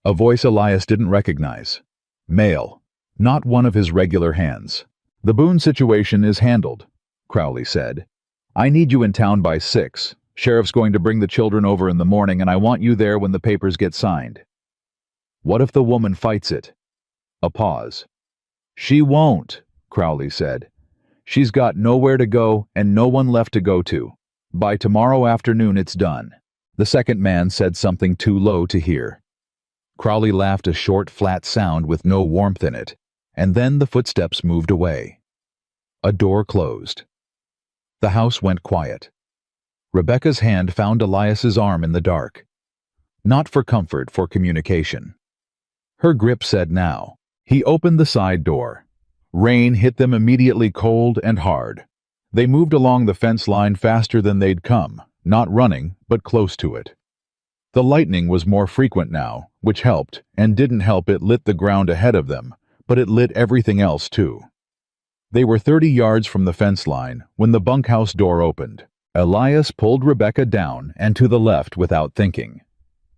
A voice Elias didn't recognize. Male. Not one of his regular hands. "The Boone situation is handled," Crowley said. "I need you in town by 6. Sheriff's going to bring the children over in the morning, and I want you there when the papers get signed." "What if the woman fights it?" A pause. "She won't," Crowley said. "She's got nowhere to go and no one left to go to. By tomorrow afternoon it's done." The second man said something too low to hear. Crowley laughed, a short, flat sound with no warmth in it, and then the footsteps moved away. A door closed. The house went quiet. Rebecca's hand found Elias's arm in the dark. Not for comfort, for communication. Her grip said now. He opened the side door. Rain hit them immediately, cold and hard. They moved along the fence line faster than they'd come, not running, but close to it. The lightning was more frequent now, which helped, and didn't help. It lit the ground ahead of them, but it lit everything else too. They were 30 yards from the fence line when the bunkhouse door opened. Elias pulled Rebecca down and to the left without thinking.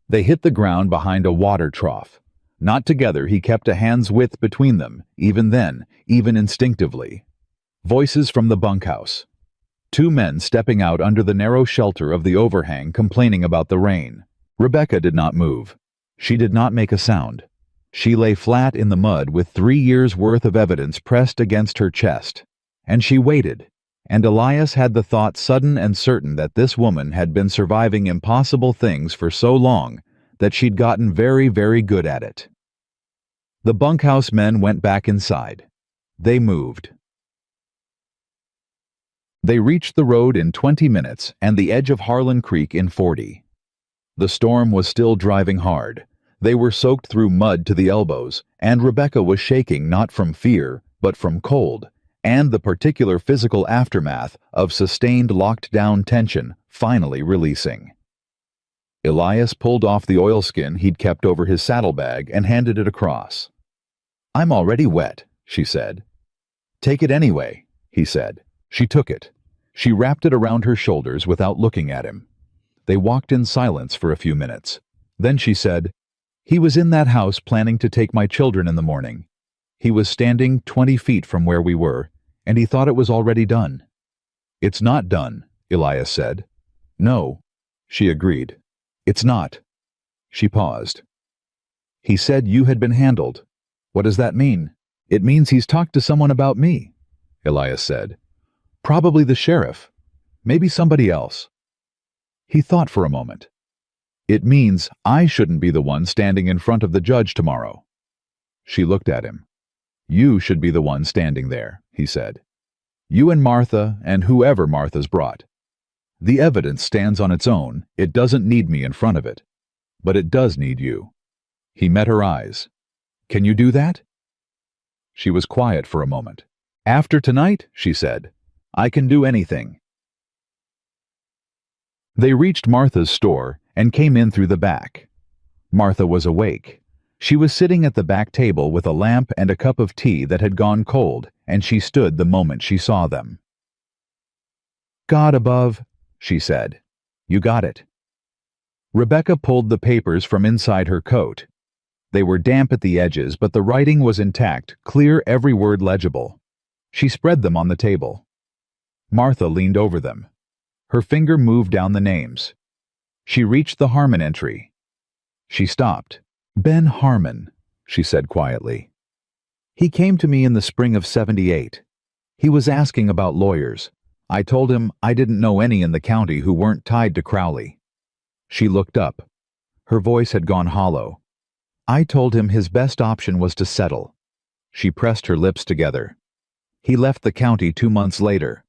They hit the ground behind a water trough. Not together, he kept a hand's width between them, even then, even instinctively. Voices from the bunkhouse. 2 men stepping out under the narrow shelter of the overhang, complaining about the rain. Rebecca did not move. She did not make a sound. She lay flat in the mud with 3 years' worth of evidence pressed against her chest. And she waited. And Elias had the thought, sudden and certain, that this woman had been surviving impossible things for so long that she'd gotten very, very good at it. The bunkhouse men went back inside. They moved. They reached the road in 20 minutes and the edge of Harlan Creek in 40. The storm was still driving hard. They were soaked through mud to the elbows, and Rebecca was shaking not from fear, but from cold, and the particular physical aftermath of sustained locked-down tension finally releasing. Elias pulled off the oilskin he'd kept over his saddlebag and handed it across. "I'm already wet," she said. "Take it anyway," he said. She took it. She wrapped it around her shoulders without looking at him. They walked in silence for a few minutes. Then she said, "He was in that house planning to take my children in the morning. He was standing 20 feet from where we were, and he thought it was already done." "It's not done," Elias said. "No," she agreed. "It's not." She paused. "He said you had been handled. What does that mean?" "It means he's talked to someone about me," Elias said. "Probably the sheriff. Maybe somebody else." He thought for a moment. "It means I shouldn't be the one standing in front of the judge tomorrow." She looked at him. "You should be the one standing there," he said. "You and Martha and whoever Martha's brought. The evidence stands on its own. It doesn't need me in front of it. But it does need you." He met her eyes. "Can you do that?" She was quiet for a moment. "After tonight," she said, "I can do anything." They reached Martha's store and came in through the back. Martha was awake. She was sitting at the back table with a lamp and a cup of tea that had gone cold, and she stood the moment she saw them. "God above," she said. "You got it." Rebecca pulled the papers from inside her coat. They were damp at the edges, but the writing was intact, clear, every word legible. She spread them on the table. Martha leaned over them. Her finger moved down the names. She reached the Harmon entry. She stopped. "Ben Harmon," she said quietly. "He came to me in the spring of '78. He was asking about lawyers. I told him I didn't know any in the county who weren't tied to Crowley." She looked up. Her voice had gone hollow. "I told him his best option was to settle." She pressed her lips together. "He left the county 2 months later.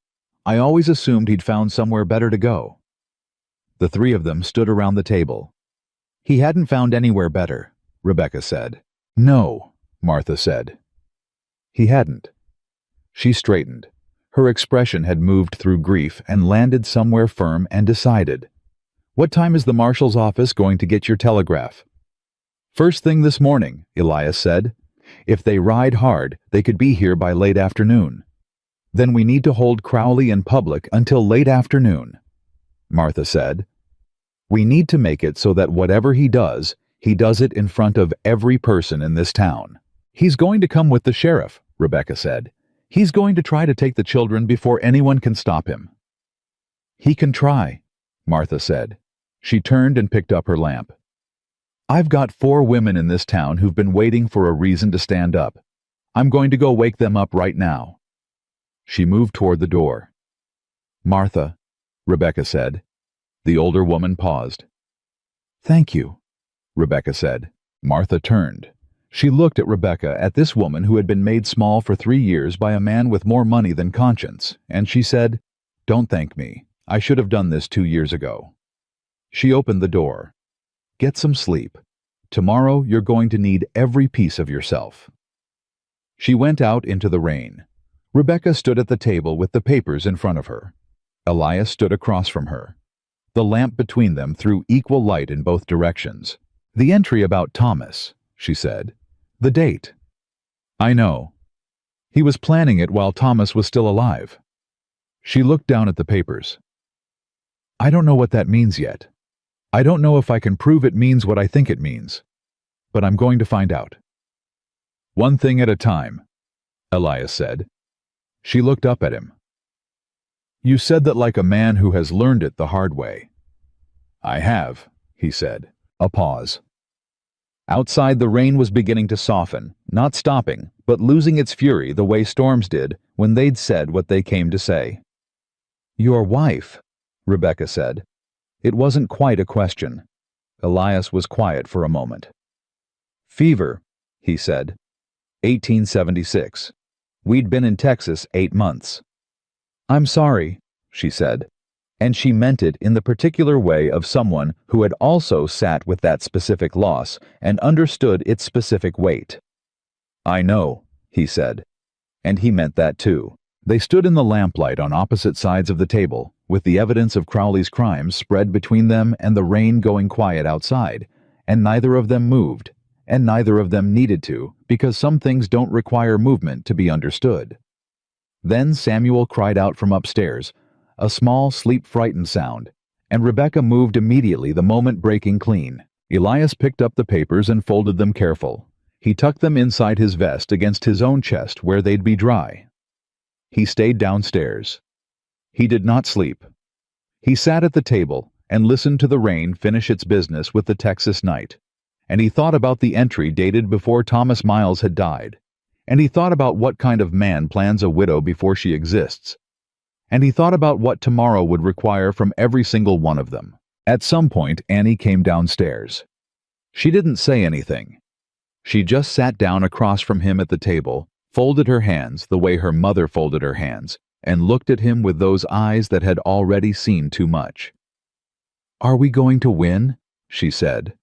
I always assumed he'd found somewhere better to go." The three of them stood around the table. "He hadn't found anywhere better," Rebecca said. "No," Martha said. "He hadn't." She straightened. Her expression had moved through grief and landed somewhere firm and decided. "What time is the marshal's office going to get your telegraph?" "First thing this morning," Elias said. "If they ride hard, they could be here by late afternoon." "Then we need to hold Crowley in public until late afternoon," Martha said. "We need to make it so that whatever he does it in front of every person in this town." "He's going to come with the sheriff," Rebecca said. "He's going to try to take the children before anyone can stop him." "He can try," Martha said. She turned and picked up her lamp. "I've got 4 women in this town who've been waiting for a reason to stand up. I'm going to go wake them up right now." She moved toward the door. "Martha," Rebecca said. The older woman paused. "Thank you," Rebecca said. Martha turned. She looked at Rebecca, at this woman who had been made small for 3 years by a man with more money than conscience, and she said, "Don't thank me. I should have done this 2 years ago." She opened the door. "Get some sleep. Tomorrow you're going to need every piece of yourself." She went out into the rain. Rebecca stood at the table with the papers in front of her. Elias stood across from her. The lamp between them threw equal light in both directions. "The entry about Thomas," she said. "The date." "I know. He was planning it while Thomas was still alive." She looked down at the papers. "I don't know what that means yet. I don't know if I can prove it means what I think it means. But I'm going to find out." "One thing at a time," Elias said. She looked up at him. "You said that like a man who has learned it the hard way." "I have," he said. A pause. Outside, the rain was beginning to soften, not stopping, but losing its fury the way storms did when they'd said what they came to say. "Your wife," Rebecca said. It wasn't quite a question. Elias was quiet for a moment. "Fever," he said. 1876. We'd been in Texas 8 months. "I'm sorry," she said. And she meant it in the particular way of someone who had also sat with that specific loss and understood its specific weight. "I know," he said. And he meant that too. They stood in the lamplight on opposite sides of the table, with the evidence of Crowley's crimes spread between them and the rain going quiet outside, and neither of them moved, and neither of them needed to, because some things don't require movement to be understood. Then Samuel cried out from upstairs, a small, sleep-frightened sound, and Rebecca moved immediately, the moment breaking clean. Elias picked up the papers and folded them careful. He tucked them inside his vest against his own chest where they'd be dry. He stayed downstairs. He did not sleep. He sat at the table and listened to the rain finish its business with the Texas night. And he thought about the entry dated before Thomas Miles had died. And he thought about what kind of man plans a widow before she exists. And he thought about what tomorrow would require from every single one of them. At some point, Annie came downstairs. She didn't say anything. She just sat down across from him at the table, folded her hands the way her mother folded her hands, and looked at him with those eyes that had already seen too much. "Are we going to win?" she said.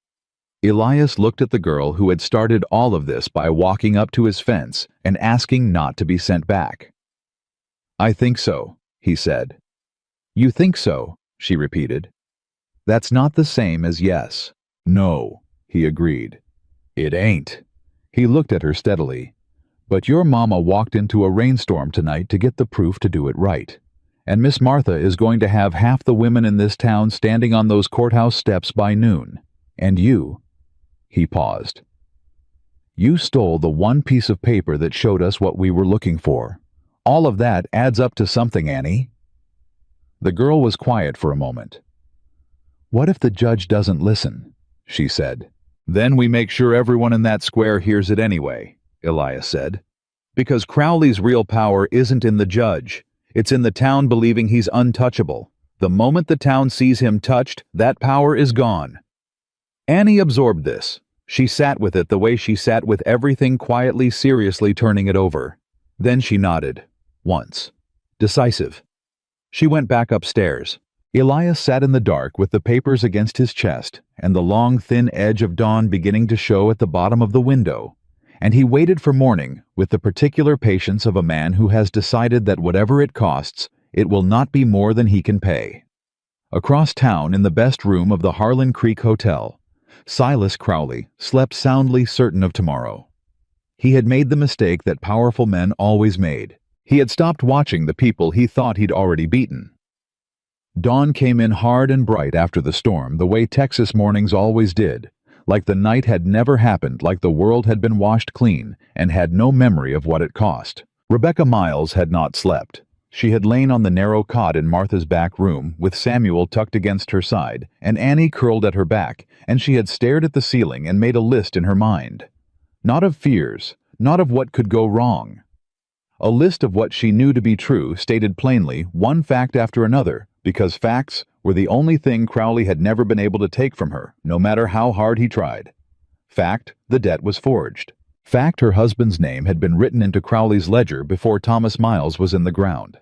Elias looked at the girl who had started all of this by walking up to his fence and asking not to be sent back. "I think so," he said. "You think so?" she repeated. "That's not the same as yes." "No," he agreed. "It ain't." He looked at her steadily. "But your mama walked into a rainstorm tonight to get the proof to do it right. And Miss Martha is going to have half the women in this town standing on those courthouse steps by noon. And you—" He paused. "You stole the one piece of paper that showed us what we were looking for. All of that adds up to something, Annie." The girl was quiet for a moment. "What if the judge doesn't listen?" she said. "Then we make sure everyone in that square hears it anyway," Elias said. "Because Crowley's real power isn't in the judge. It's in the town believing he's untouchable. The moment the town sees him touched, that power is gone." Annie absorbed this. She sat with it the way she sat with everything, quietly, seriously turning it over. Then she nodded. Once. Decisive. She went back upstairs. Elias sat in the dark with the papers against his chest and the long, thin edge of dawn beginning to show at the bottom of the window. And he waited for morning with the particular patience of a man who has decided that whatever it costs, it will not be more than he can pay. Across town, in the best room of the Harlan Creek Hotel, Silas Crowley slept soundly, certain of tomorrow. He had made the mistake that powerful men always made. He had stopped watching the people he thought he'd already beaten. Dawn came in hard and bright after the storm, the way Texas mornings always did, like the night had never happened, like the world had been washed clean and had no memory of what it cost. Rebecca Miles had not slept. She had lain on the narrow cot in Martha's back room, with Samuel tucked against her side, and Annie curled at her back, and she had stared at the ceiling and made a list in her mind. Not of fears, not of what could go wrong. A list of what she knew to be true, stated plainly, one fact after another, because facts were the only thing Crowley had never been able to take from her, no matter how hard he tried. Fact, the debt was forged. Fact, her husband's name had been written into Crowley's ledger before Thomas Miles was in the ground.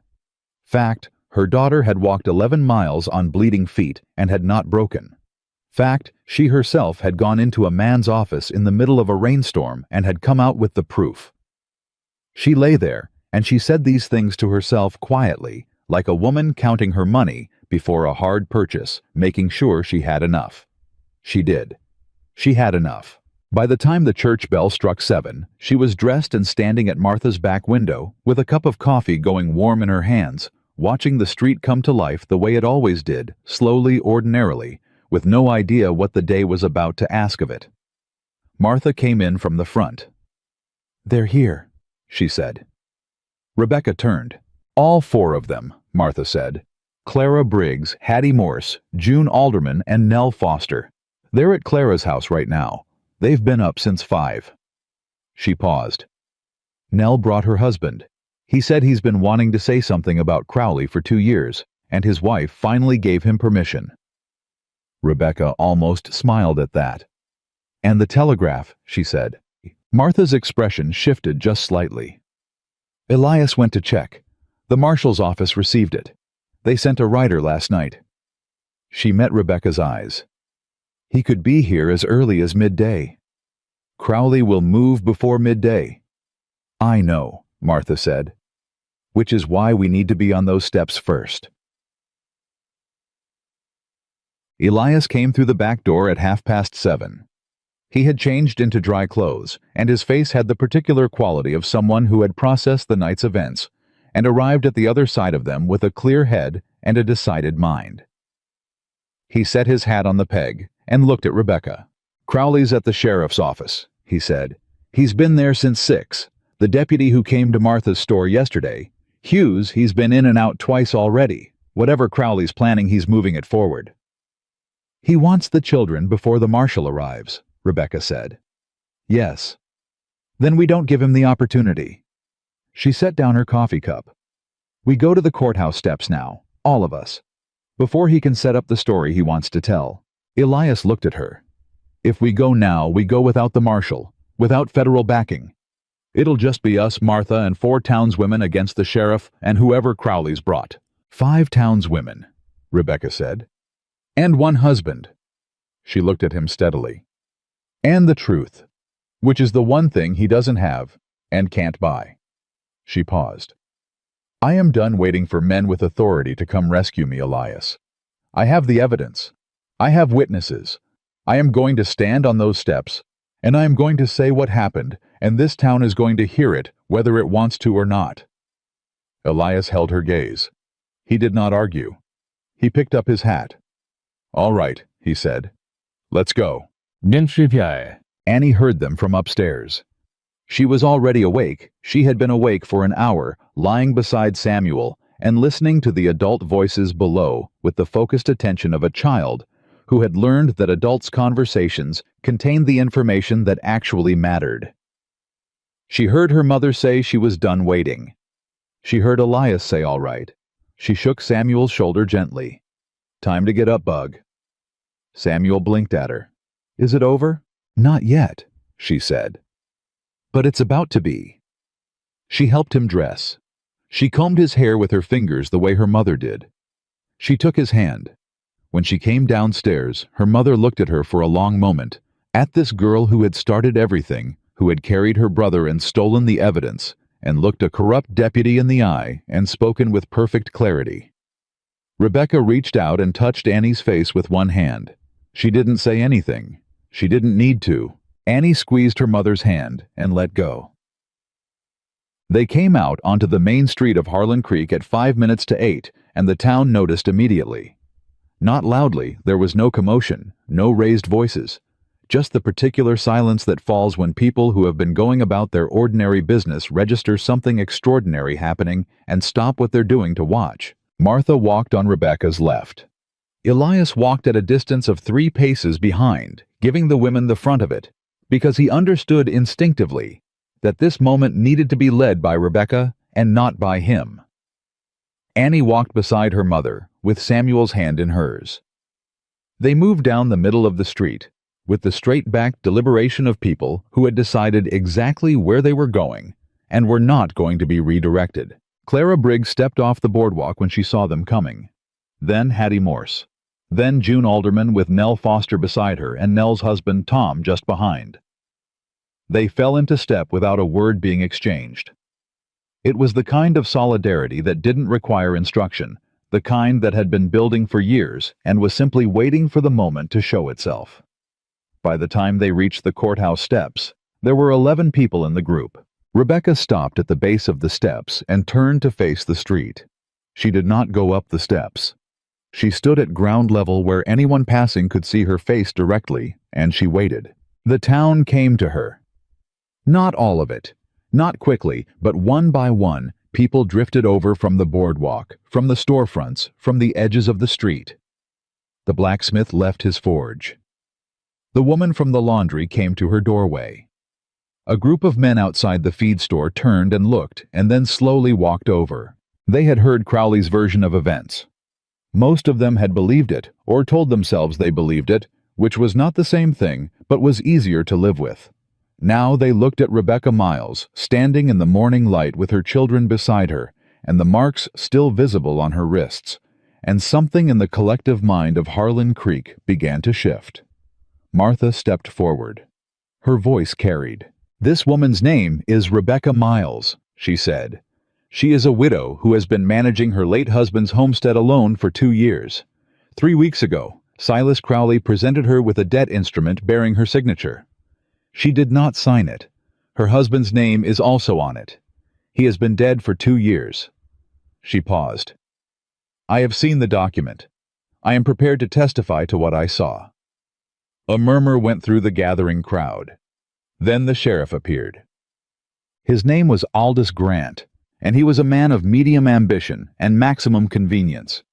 Fact, her daughter had walked 11 miles on bleeding feet and had not broken. Fact, she herself had gone into a man's office in the middle of a rainstorm and had come out with the proof. She lay there, and she said these things to herself quietly, like a woman counting her money before a hard purchase, making sure she had enough. She did. She had enough. By the time the church bell struck 7, she was dressed and standing at Martha's back window, with a cup of coffee going warm in her hands, watching the street come to life the way it always did, slowly, ordinarily, with no idea what the day was about to ask of it. Martha came in from the front. "They're here," she said. Rebecca turned. "All 4 of them," Martha said. "Clara Briggs, Hattie Morse, June Alderman, and Nell Foster. They're at Clara's house right now. They've been up since 5. She paused. "Nell brought her husband. He said he's been wanting to say something about Crowley for 2 years, and his wife finally gave him permission." Rebecca almost smiled at that. "And the telegraph," she said. Martha's expression shifted just slightly. "Elias went to check. The marshal's office received it. They sent a rider last night." She met Rebecca's eyes. "He could be here as early as midday. Crowley will move before midday." "I know," Martha said. "Which is why we need to be on those steps first." Elias came through the back door at 7:30. He had changed into dry clothes, and his face had the particular quality of someone who had processed the night's events and arrived at the other side of them with a clear head and a decided mind. He set his hat on the peg and looked at Rebecca. "Crowley's at the sheriff's office," he said. "He's been there since 6. The deputy who came to Martha's store yesterday, Hughes, he's been in and out twice already. Whatever Crowley's planning, he's moving it forward." "He wants the children before the marshal arrives," Rebecca said. "Yes." "Then we don't give him the opportunity." She set down her coffee cup. "We go to the courthouse steps now, all of us, before he can set up the story he wants to tell." Elias looked at her. "If we go now, we go without the marshal, without federal backing. It'll just be us, Martha, and 4 townswomen against the sheriff and whoever Crowley's brought." "5 townswomen," Rebecca said. "And 1 husband." She looked at him steadily. "And the truth, which is the one thing he doesn't have and can't buy." She paused. "I am done waiting for men with authority to come rescue me, Elias. I have the evidence. I have witnesses. I am going to stand on those steps, and I am going to say what happened, and this town is going to hear it, whether it wants to or not." Elias held her gaze. He did not argue. He picked up his hat. "All right," he said. "Let's go." Annie heard them from upstairs. She was already awake. She had been awake for an hour, lying beside Samuel and listening to the adult voices below with the focused attention of a child who had learned that adults' conversations contained the information that actually mattered. She heard her mother say she was done waiting. She heard Elias say all right. She shook Samuel's shoulder gently. "Time to get up, Bug." Samuel blinked at her. "Is it over?" "Not yet," she said. "But it's about to be." She helped him dress. She combed his hair with her fingers the way her mother did. She took his hand. When she came downstairs, her mother looked at her for a long moment, at this girl who had started everything, who had carried her brother and stolen the evidence, and looked a corrupt deputy in the eye and spoken with perfect clarity. Rebecca reached out and touched Annie's face with one hand. She didn't say anything. She didn't need to. Annie squeezed her mother's hand and let go. They came out onto the main street of Harlan Creek at 8:05, and the town noticed immediately. Not loudly, there was no commotion, no raised voices, just the particular silence that falls when people who have been going about their ordinary business register something extraordinary happening and stop what they're doing to watch. Martha walked on Rebecca's left. Elias walked at a distance of 3 paces behind, giving the women the front of it, because he understood instinctively that this moment needed to be led by Rebecca and not by him. Annie walked beside her mother, with Samuel's hand in hers. They moved down the middle of the street, with the straight-backed deliberation of people who had decided exactly where they were going and were not going to be redirected. Clara Briggs stepped off the boardwalk when she saw them coming. Then Hattie Morse. Then June Alderman with Nell Foster beside her and Nell's husband Tom just behind. They fell into step without a word being exchanged. It was the kind of solidarity that didn't require instruction, the kind that had been building for years and was simply waiting for the moment to show itself. By the time they reached the courthouse steps, there were 11 people in the group. Rebecca stopped at the base of the steps and turned to face the street. She did not go up the steps. She stood at ground level where anyone passing could see her face directly, and she waited. The town came to her. Not all of it. Not quickly, but one by one, people drifted over from the boardwalk, from the storefronts, from the edges of the street. The blacksmith left his forge. The woman from the laundry came to her doorway. A group of men outside the feed store turned and looked, and then slowly walked over. They had heard Crowley's version of events. Most of them had believed it, or told themselves they believed it, which was not the same thing, but was easier to live with. Now they looked at Rebecca Miles, standing in the morning light with her children beside her, and the marks still visible on her wrists, and something in the collective mind of Harlan Creek began to shift. Martha stepped forward. Her voice carried. "This woman's name is Rebecca Miles," she said. "She is a widow who has been managing her late husband's homestead alone for 2 years. 3 weeks ago, Silas Crowley presented her with a debt instrument bearing her signature. She did not sign it. Her husband's name is also on it. He has been dead for 2 years. She paused. "I have seen the document. I am prepared to testify to what I saw." A murmur went through the gathering crowd. Then the sheriff appeared. His name was Aldous Grant, and he was a man of medium ambition and maximum convenience.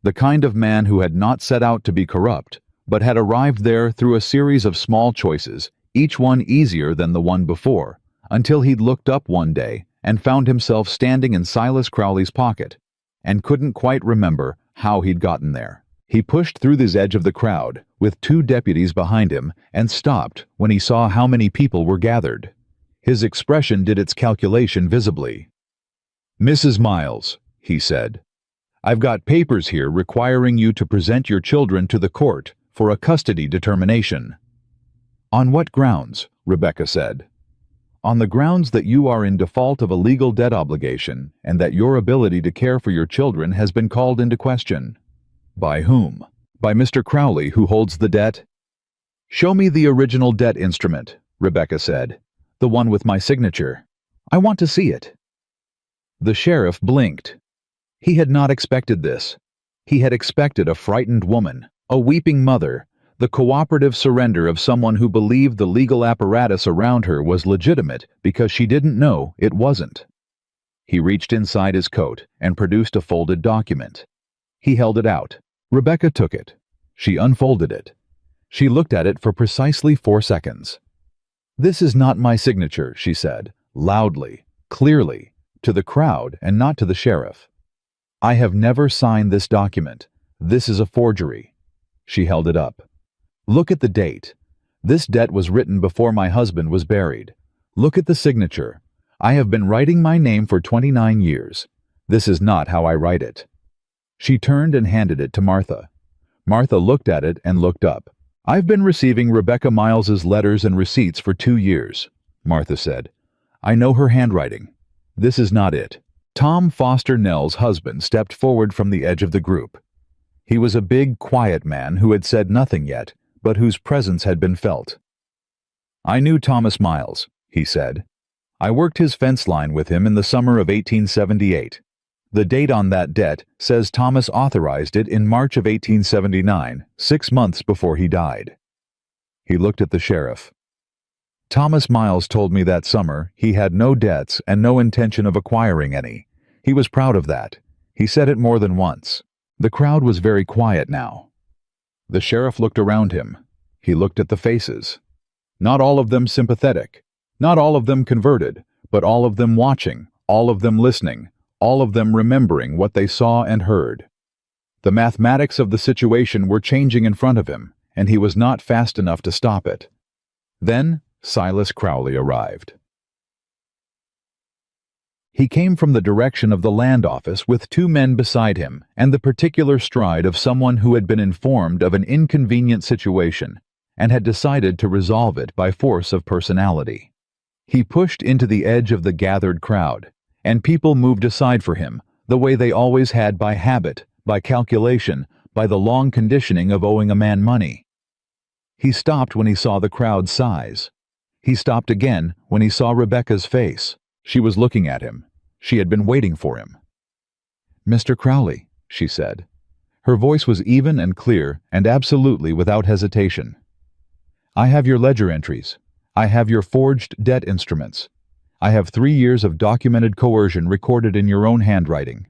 The kind of man who had not set out to be corrupt, but had arrived there through a series of small choices, each one easier than the one before, until he'd looked up one day and found himself standing in Silas Crowley's pocket, and couldn't quite remember how he'd gotten there. He pushed through the edge of the crowd, with 2 deputies behind him, and stopped when he saw how many people were gathered. His expression did its calculation visibly. "Mrs. Miles," he said, "I've got papers here requiring you to present your children to the court for a custody determination." "On what grounds?" Rebecca said. "On the grounds that you are in default of a legal debt obligation and that your ability to care for your children has been called into question." "By whom?" "By Mr. Crowley, who holds the debt." "Show me the original debt instrument," Rebecca said. "The one with my signature. I want to see it." The sheriff blinked. He had not expected this. He had expected a frightened woman, a weeping mother, the cooperative surrender of someone who believed the legal apparatus around her was legitimate because she didn't know it wasn't. He reached inside his coat and produced a folded document. He held it out. Rebecca took it. She unfolded it. She looked at it for precisely 4 seconds. "This is not my signature," she said, loudly, clearly, to the crowd and not to the sheriff. "I have never signed this document. This is a forgery." She held it up. "Look at the date. This debt was written before my husband was buried. Look at the signature. I have been writing my name for 29 years. This is not how I write it." She turned and handed it to Martha. Martha looked at it and looked up. "I've been receiving Rebecca Miles's letters and receipts for 2 years," Martha said. "I know her handwriting. This is not it." Tom Foster Nell's husband stepped forward from the edge of the group. He was a big, quiet man who had said nothing yet, but whose presence had been felt. "I knew Thomas Miles," he said. "I worked his fence line with him in the summer of 1878. The date on that debt says Thomas authorized it in March of 1879, 6 months before he died." He looked at the sheriff. "Thomas Miles told me that summer he had no debts and no intention of acquiring any. He was proud of that. He said it more than once." The crowd was very quiet now. The sheriff looked around him. He looked at the faces. Not all of them sympathetic, not all of them converted, but all of them watching, all of them listening, all of them remembering what they saw and heard. The mathematics of the situation were changing in front of him, and he was not fast enough to stop it. Then Silas Crowley arrived. He came from the direction of the land office with 2 men beside him and the particular stride of someone who had been informed of an inconvenient situation and had decided to resolve it by force of personality. He pushed into the edge of the gathered crowd, and people moved aside for him, the way they always had, by habit, by calculation, by the long conditioning of owing a man money. He stopped when he saw the crowd's size. He stopped again when he saw Rebecca's face. She was looking at him. She had been waiting for him. "Mr. Crowley," she said. Her voice was even and clear and absolutely without hesitation. "I have your ledger entries. I have your forged debt instruments. I have 3 years of documented coercion recorded in your own handwriting."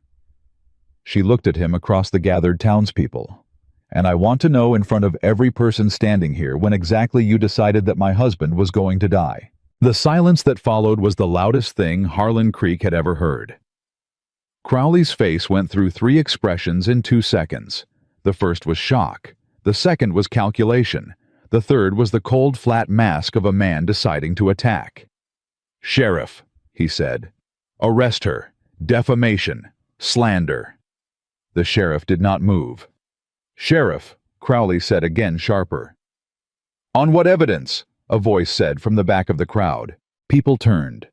She looked at him across the gathered townspeople. "And I want to know in front of every person standing here when exactly you decided that my husband was going to die." The silence that followed was the loudest thing Harlan Creek had ever heard. Crowley's face went through 3 expressions in 2 seconds. The first was shock. The second was calculation. The third was the cold, flat mask of a man deciding to attack. "Sheriff," he said, "arrest her. Defamation. Slander." The sheriff did not move. "Sheriff," Crowley said again, sharper. "On what evidence?" a voice said from the back of the crowd. People turned.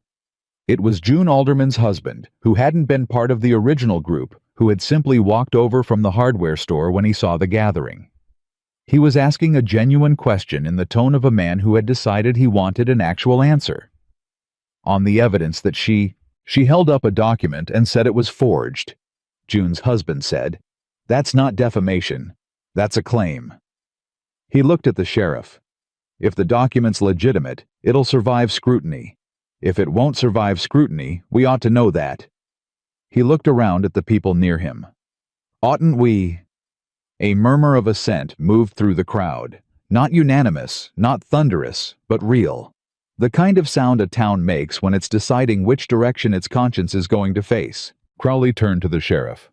It was June Alderman's husband, who hadn't been part of the original group, who had simply walked over from the hardware store when he saw the gathering. He was asking a genuine question in the tone of a man who had decided he wanted an actual answer. "On the evidence that she held up a document and said it was forged," June's husband said. "That's not defamation. That's a claim." He looked at the sheriff. "If the document's legitimate, it'll survive scrutiny. If it won't survive scrutiny, we ought to know that." He looked around at the people near him. "Oughtn't we?" A murmur of assent moved through the crowd. Not unanimous, not thunderous, but real. The kind of sound a town makes when it's deciding which direction its conscience is going to face. Crowley turned to the sheriff.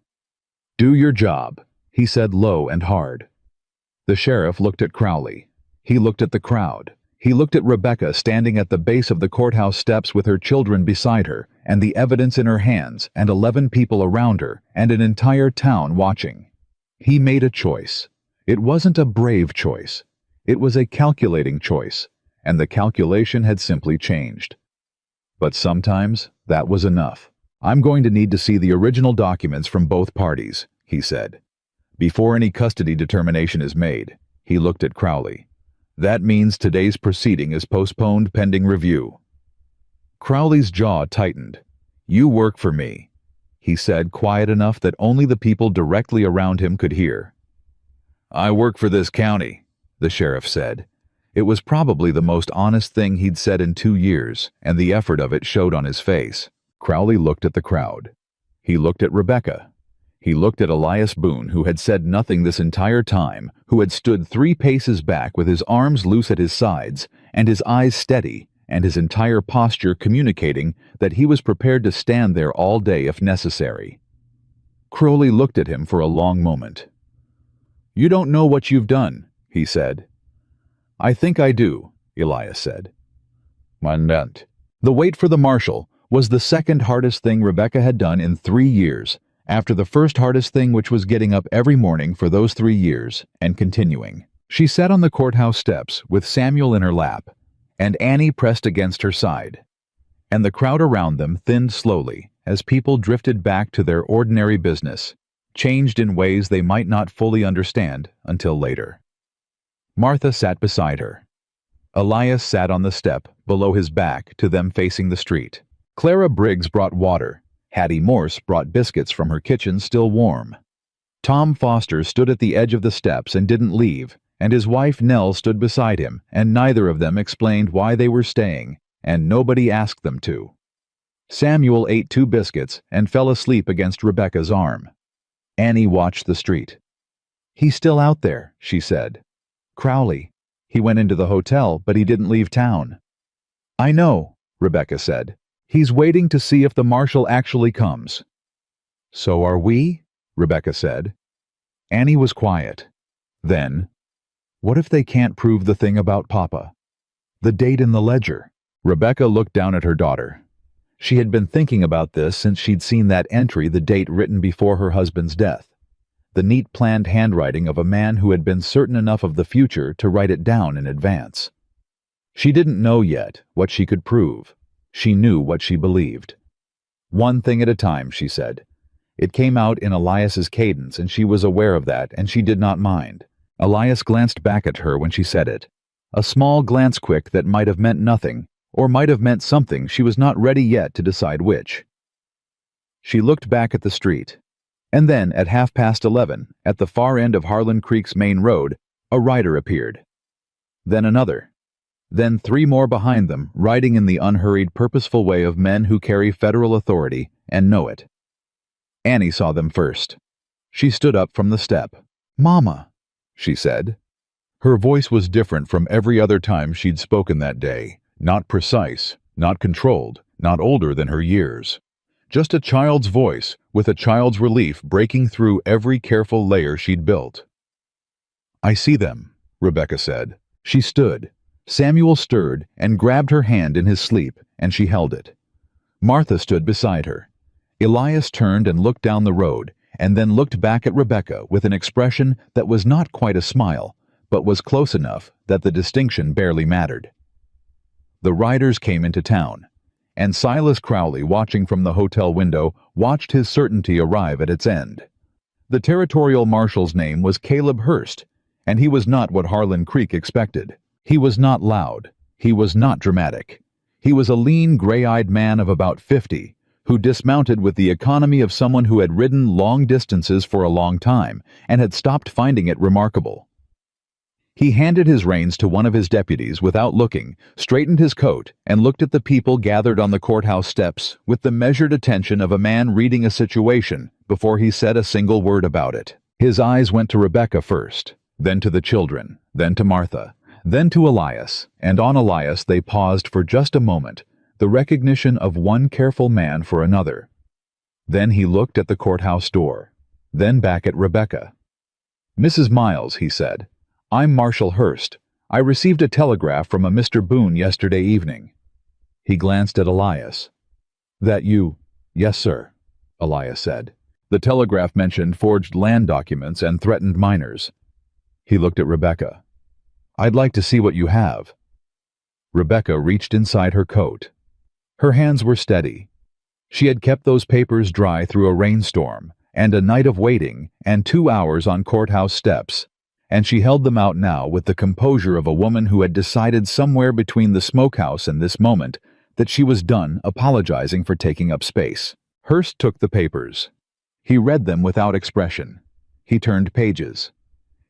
"Do your job," he said low and hard. The sheriff looked at Crowley. He looked at the crowd. He looked at Rebecca standing at the base of the courthouse steps with her children beside her, and the evidence in her hands, and 11 people around her, and an entire town watching. He made a choice. It wasn't a brave choice. It was a calculating choice, and the calculation had simply changed. But sometimes that was enough. "I'm going to need to see the original documents from both parties," he said. "Before any custody determination is made." He looked at Crowley. "That means today's proceeding is postponed pending review." Crowley's jaw tightened. "You work for me," he said, quiet enough that only the people directly around him could hear. "I work for this county," the sheriff said. It was probably the most honest thing he'd said in 2 years, and the effort of it showed on his face. Crowley looked at the crowd. He looked at Rebecca. He looked at Elias Boone, who had said nothing this entire time, who had stood 3 paces back with his arms loose at his sides, and his eyes steady, and his entire posture communicating that he was prepared to stand there all day if necessary. Crowley looked at him for a long moment. "You don't know what you've done," he said. "I think I do," Elias said. "Mandant." The wait for the marshal was the second hardest thing Rebecca had done in 3 years, after the first hardest thing, which was getting up every morning for those 3 years, and continuing. She sat on the courthouse steps with Samuel in her lap, and Annie pressed against her side. And the crowd around them thinned slowly as people drifted back to their ordinary business, changed in ways they might not fully understand until later. Martha sat beside her. Elias sat on the step below his back to them facing the street. Clara Briggs brought water. Hattie Morse brought biscuits from her kitchen still warm. Tom Foster stood at the edge of the steps and didn't leave, and his wife Nell stood beside him, and neither of them explained why they were staying, and nobody asked them to. Samuel ate 2 biscuits and fell asleep against Rebecca's arm. Annie watched the street. "He's still out there," she said. "Crowley. He went into the hotel, but he didn't leave town." "I know," Rebecca said. "He's waiting to see if the marshal actually comes." "So are we?" Rebecca said. Annie was quiet. Then, "What if they can't prove the thing about Papa? The date in the ledger?" Rebecca looked down at her daughter. She had been thinking about this since she'd seen that entry, the date written before her husband's death. The neat planned handwriting of a man who had been certain enough of the future to write it down in advance. She didn't know yet what she could prove. She knew what she believed. "One thing at a time," she said. It came out in Elias's cadence, and she was aware of that, and she did not mind. Elias glanced back at her when she said it. A small glance, quick, that might have meant nothing, or might have meant something. She was not ready yet to decide which. She looked back at the street. And then, at 11:30, at the far end of Harlan Creek's main road, a rider appeared. Then another. Then 3 more behind them, riding in the unhurried, purposeful way of men who carry federal authority and know it. Annie saw them first. She stood up from the step. "Mama," she said. Her voice was different from every other time she'd spoken that day. Not precise, not controlled, not older than her years. Just a child's voice, with a child's relief breaking through every careful layer she'd built. "I see them," Rebecca said. She stood. Samuel stirred and grabbed her hand in his sleep, and she held it. Martha stood beside her. Elias turned and looked down the road, and then looked back at Rebecca with an expression that was not quite a smile, but was close enough that the distinction barely mattered. The riders came into town, and Silas Crowley, watching from the hotel window, watched his certainty arrive at its end. The territorial marshal's name was Caleb Hurst, and he was not what Harlan Creek expected. He was not loud. He was not dramatic. He was a lean, gray-eyed man of about 50, who dismounted with the economy of someone who had ridden long distances for a long time and had stopped finding it remarkable. He handed his reins to one of his deputies without looking, straightened his coat, and looked at the people gathered on the courthouse steps with the measured attention of a man reading a situation before he said a single word about it. His eyes went to Rebecca first, then to the children, then to Martha, then to Elias, and on Elias they paused for just a moment, the recognition of one careful man for another. Then he looked at the courthouse door, then back at Rebecca. "Mrs. Miles," he said, "I'm Marshal Hurst. I received a telegraph from a Mr. Boone yesterday evening." He glanced at Elias. "That you?" "Yes, sir," Elias said. "The telegraph mentioned forged land documents and threatened miners." He looked at Rebecca. "I'd like to see what you have." Rebecca reached inside her coat. Her hands were steady. She had kept those papers dry through a rainstorm, and a night of waiting, and 2 hours on courthouse steps, and she held them out now with the composure of a woman who had decided somewhere between the smokehouse and this moment that she was done apologizing for taking up space. Hurst took the papers. He read them without expression. He turned pages.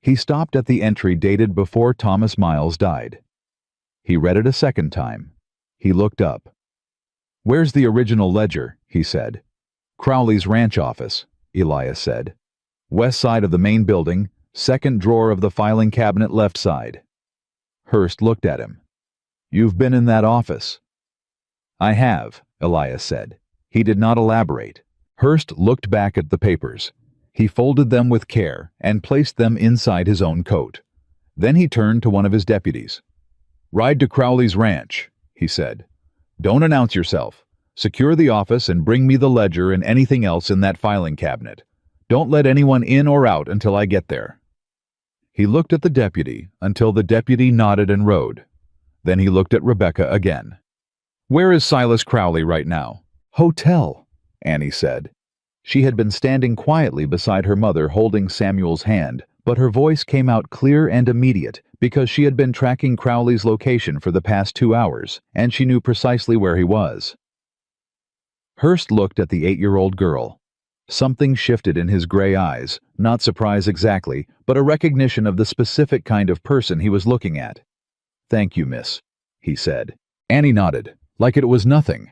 He stopped at the entry dated before Thomas Miles died. He read it a second time. He looked up. "Where's the original ledger?" he said. "Crowley's ranch office," Elias said. "West side of the main building, second drawer of the filing cabinet left side." Hurst looked at him. "You've been in that office." "I have," Elias said. He did not elaborate. Hurst looked back at the papers. He folded them with care and placed them inside his own coat. Then he turned to one of his deputies. "Ride to Crowley's ranch," he said. "Don't announce yourself. Secure the office and bring me the ledger and anything else in that filing cabinet. Don't let anyone in or out until I get there." He looked at the deputy until the deputy nodded and rode. Then he looked at Rebecca again. "Where is Silas Crowley right now?" "Hotel," Annie said. She had been standing quietly beside her mother holding Samuel's hand, but her voice came out clear and immediate because she had been tracking Crowley's location for the past 2 hours, and she knew precisely where he was. Hurst looked at the 8-year-old girl. Something shifted in his gray eyes, not surprise exactly, but a recognition of the specific kind of person he was looking at. "Thank you, miss," he said. Annie nodded, like it was nothing.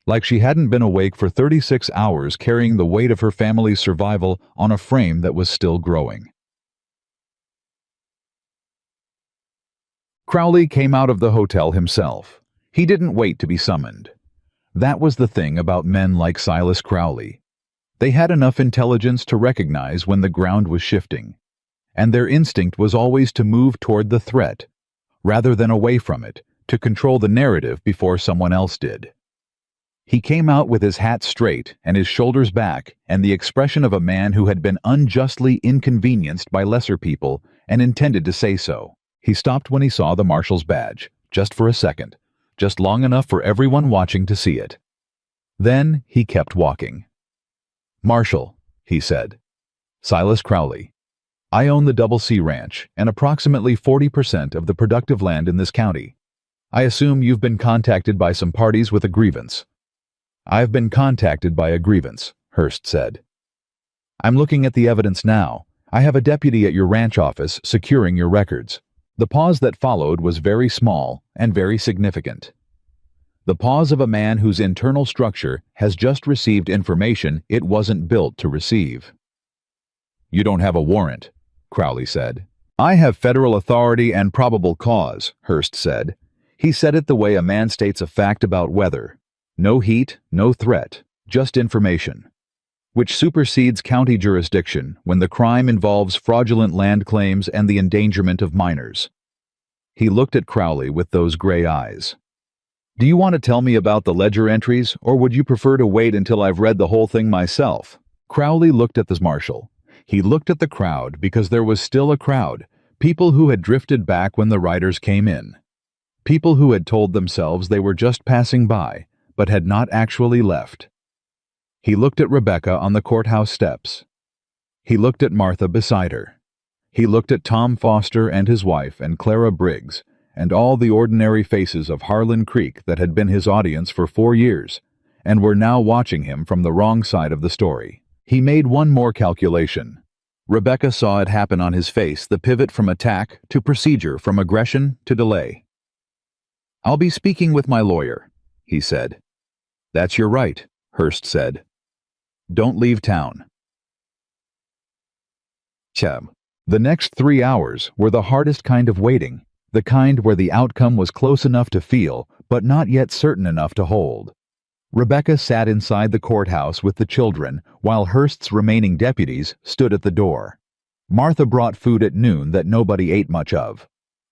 Like she hadn't been awake for 36 hours carrying the weight of her family's survival on a frame that was still growing. Crowley came out of the hotel himself. He didn't wait to be summoned. That was the thing about men like Silas Crowley. They had enough intelligence to recognize when the ground was shifting, and their instinct was always to move toward the threat, rather than away from it, to control the narrative before someone else did. He came out with his hat straight and his shoulders back and the expression of a man who had been unjustly inconvenienced by lesser people and intended to say so. He stopped when he saw the marshal's badge, just for a second, just long enough for everyone watching to see it. Then he kept walking. "Marshal," he said. "Silas Crowley. I own the Double C Ranch and approximately 40% of the productive land in this county. I assume you've been contacted by some parties with a grievance." "I've been contacted by a grievance," Hurst said. "I'm looking at the evidence now. I have a deputy at your ranch office securing your records." The pause that followed was very small and very significant. The pause of a man whose internal structure has just received information it wasn't built to receive. "You don't have a warrant," Crowley said. "I have federal authority and probable cause," Hurst said. He said it the way a man states a fact about weather. No heat, no threat, just information. Which supersedes county jurisdiction when the crime involves fraudulent land claims and the endangerment of minors. He looked at Crowley with those gray eyes. "Do you want to tell me about the ledger entries, or would you prefer to wait until I've read the whole thing myself?" Crowley looked at the marshal. He looked at the crowd because there was still a crowd, people who had drifted back when the riders came in. People who had told themselves they were just passing by, but had not actually left. He looked at Rebecca on the courthouse steps. He looked at Martha beside her. He looked at Tom Foster and his wife and Clara Briggs, and all the ordinary faces of Harlan Creek that had been his audience for 4 years, and were now watching him from the wrong side of the story. He made one more calculation. Rebecca saw it happen on his face, the pivot from attack to procedure, from aggression to delay. "I'll be speaking with my lawyer," he said. "That's your right," Hearst said. "Don't leave town." The next 3 hours were the hardest kind of waiting, the kind where the outcome was close enough to feel, but not yet certain enough to hold. Rebecca sat inside the courthouse with the children, while Hearst's remaining deputies stood at the door. Martha brought food at noon that nobody ate much of.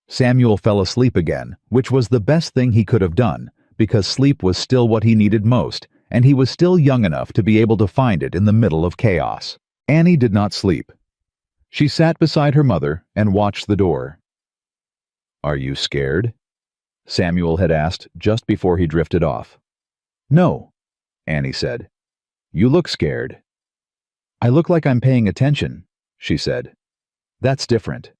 Samuel fell asleep again, which was the best thing he could have done, because sleep was still what he needed most, and he was still young enough to be able to find it in the middle of chaos. Annie did not sleep. She sat beside her mother and watched the door. "Are you scared?" Samuel had asked just before he drifted off. "No," Annie said. "You look scared." "I look like I'm paying attention," she said. "That's different."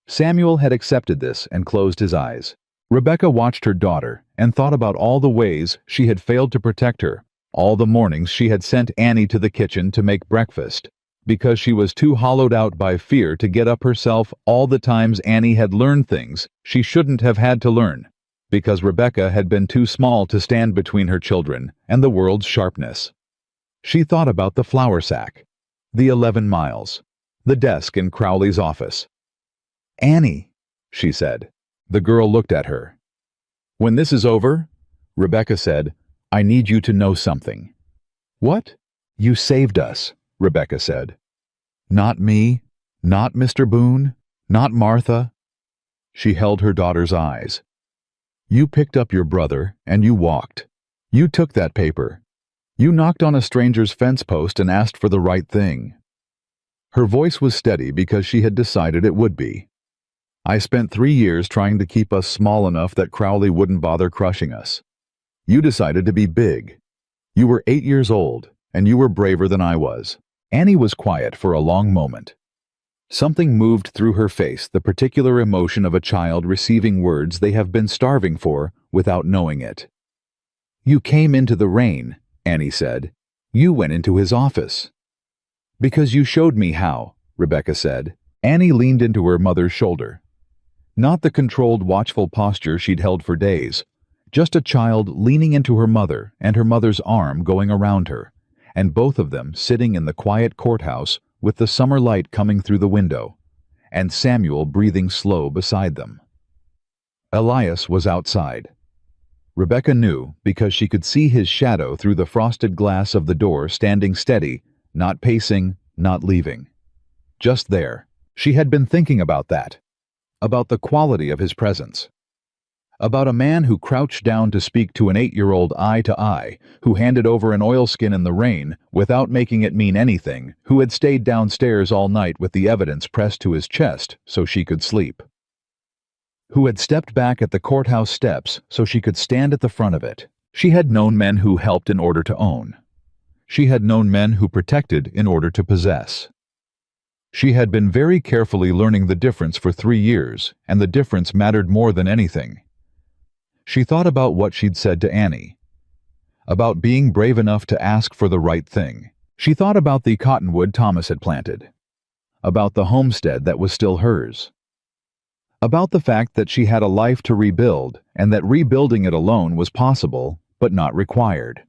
Samuel had accepted this and closed his eyes. Rebecca watched her daughter and thought about all the ways she had failed to protect her, all the mornings she had sent Annie to the kitchen to make breakfast, because she was too hollowed out by fear to get up herself, all the times Annie had learned things she shouldn't have had to learn, because Rebecca had been too small to stand between her children and the world's sharpness. She thought about the flour sack, the 11 miles, the desk in Crowley's office. "Annie," she said. The girl looked at her. "When this is over," Rebecca said, "I need you to know something." "What?" "You saved us," Rebecca said. "Not me, not Mr. Boone, not Martha." She held her daughter's eyes. "You picked up your brother and you walked. You took that paper. You knocked on a stranger's fence post and asked for the right thing." Her voice was steady because she had decided it would be. "I spent 3 years trying to keep us small enough that Crowley wouldn't bother crushing us. You decided to be big. You were 8 years old, and you were braver than I was." Annie was quiet for a long moment. Something moved through her face, the particular emotion of a child receiving words they have been starving for without knowing it. "You came into the rain," Annie said. "You went into his office." "Because you showed me how," Rebecca said. Annie leaned into her mother's shoulder. Not the controlled, watchful posture she'd held for days, just a child leaning into her mother and her mother's arm going around her, and both of them sitting in the quiet courthouse with the summer light coming through the window, and Samuel breathing slow beside them. Elias was outside. Rebecca knew because she could see his shadow through the frosted glass of the door, standing steady, not pacing, not leaving. Just there. She had been thinking about that, about the quality of his presence. About a man who crouched down to speak to an 8-year-old eye to eye, who handed over an oilskin in the rain without making it mean anything, who had stayed downstairs all night with the evidence pressed to his chest so she could sleep, who had stepped back at the courthouse steps so she could stand at the front of it. She had known men who helped in order to own. She had known men who protected in order to possess. She had been very carefully learning the difference for 3 years, and the difference mattered more than anything. She thought about what she'd said to Annie, about being brave enough to ask for the right thing. She thought about the cottonwood Thomas had planted, about the homestead that was still hers, about the fact that she had a life to rebuild and that rebuilding it alone was possible but not required.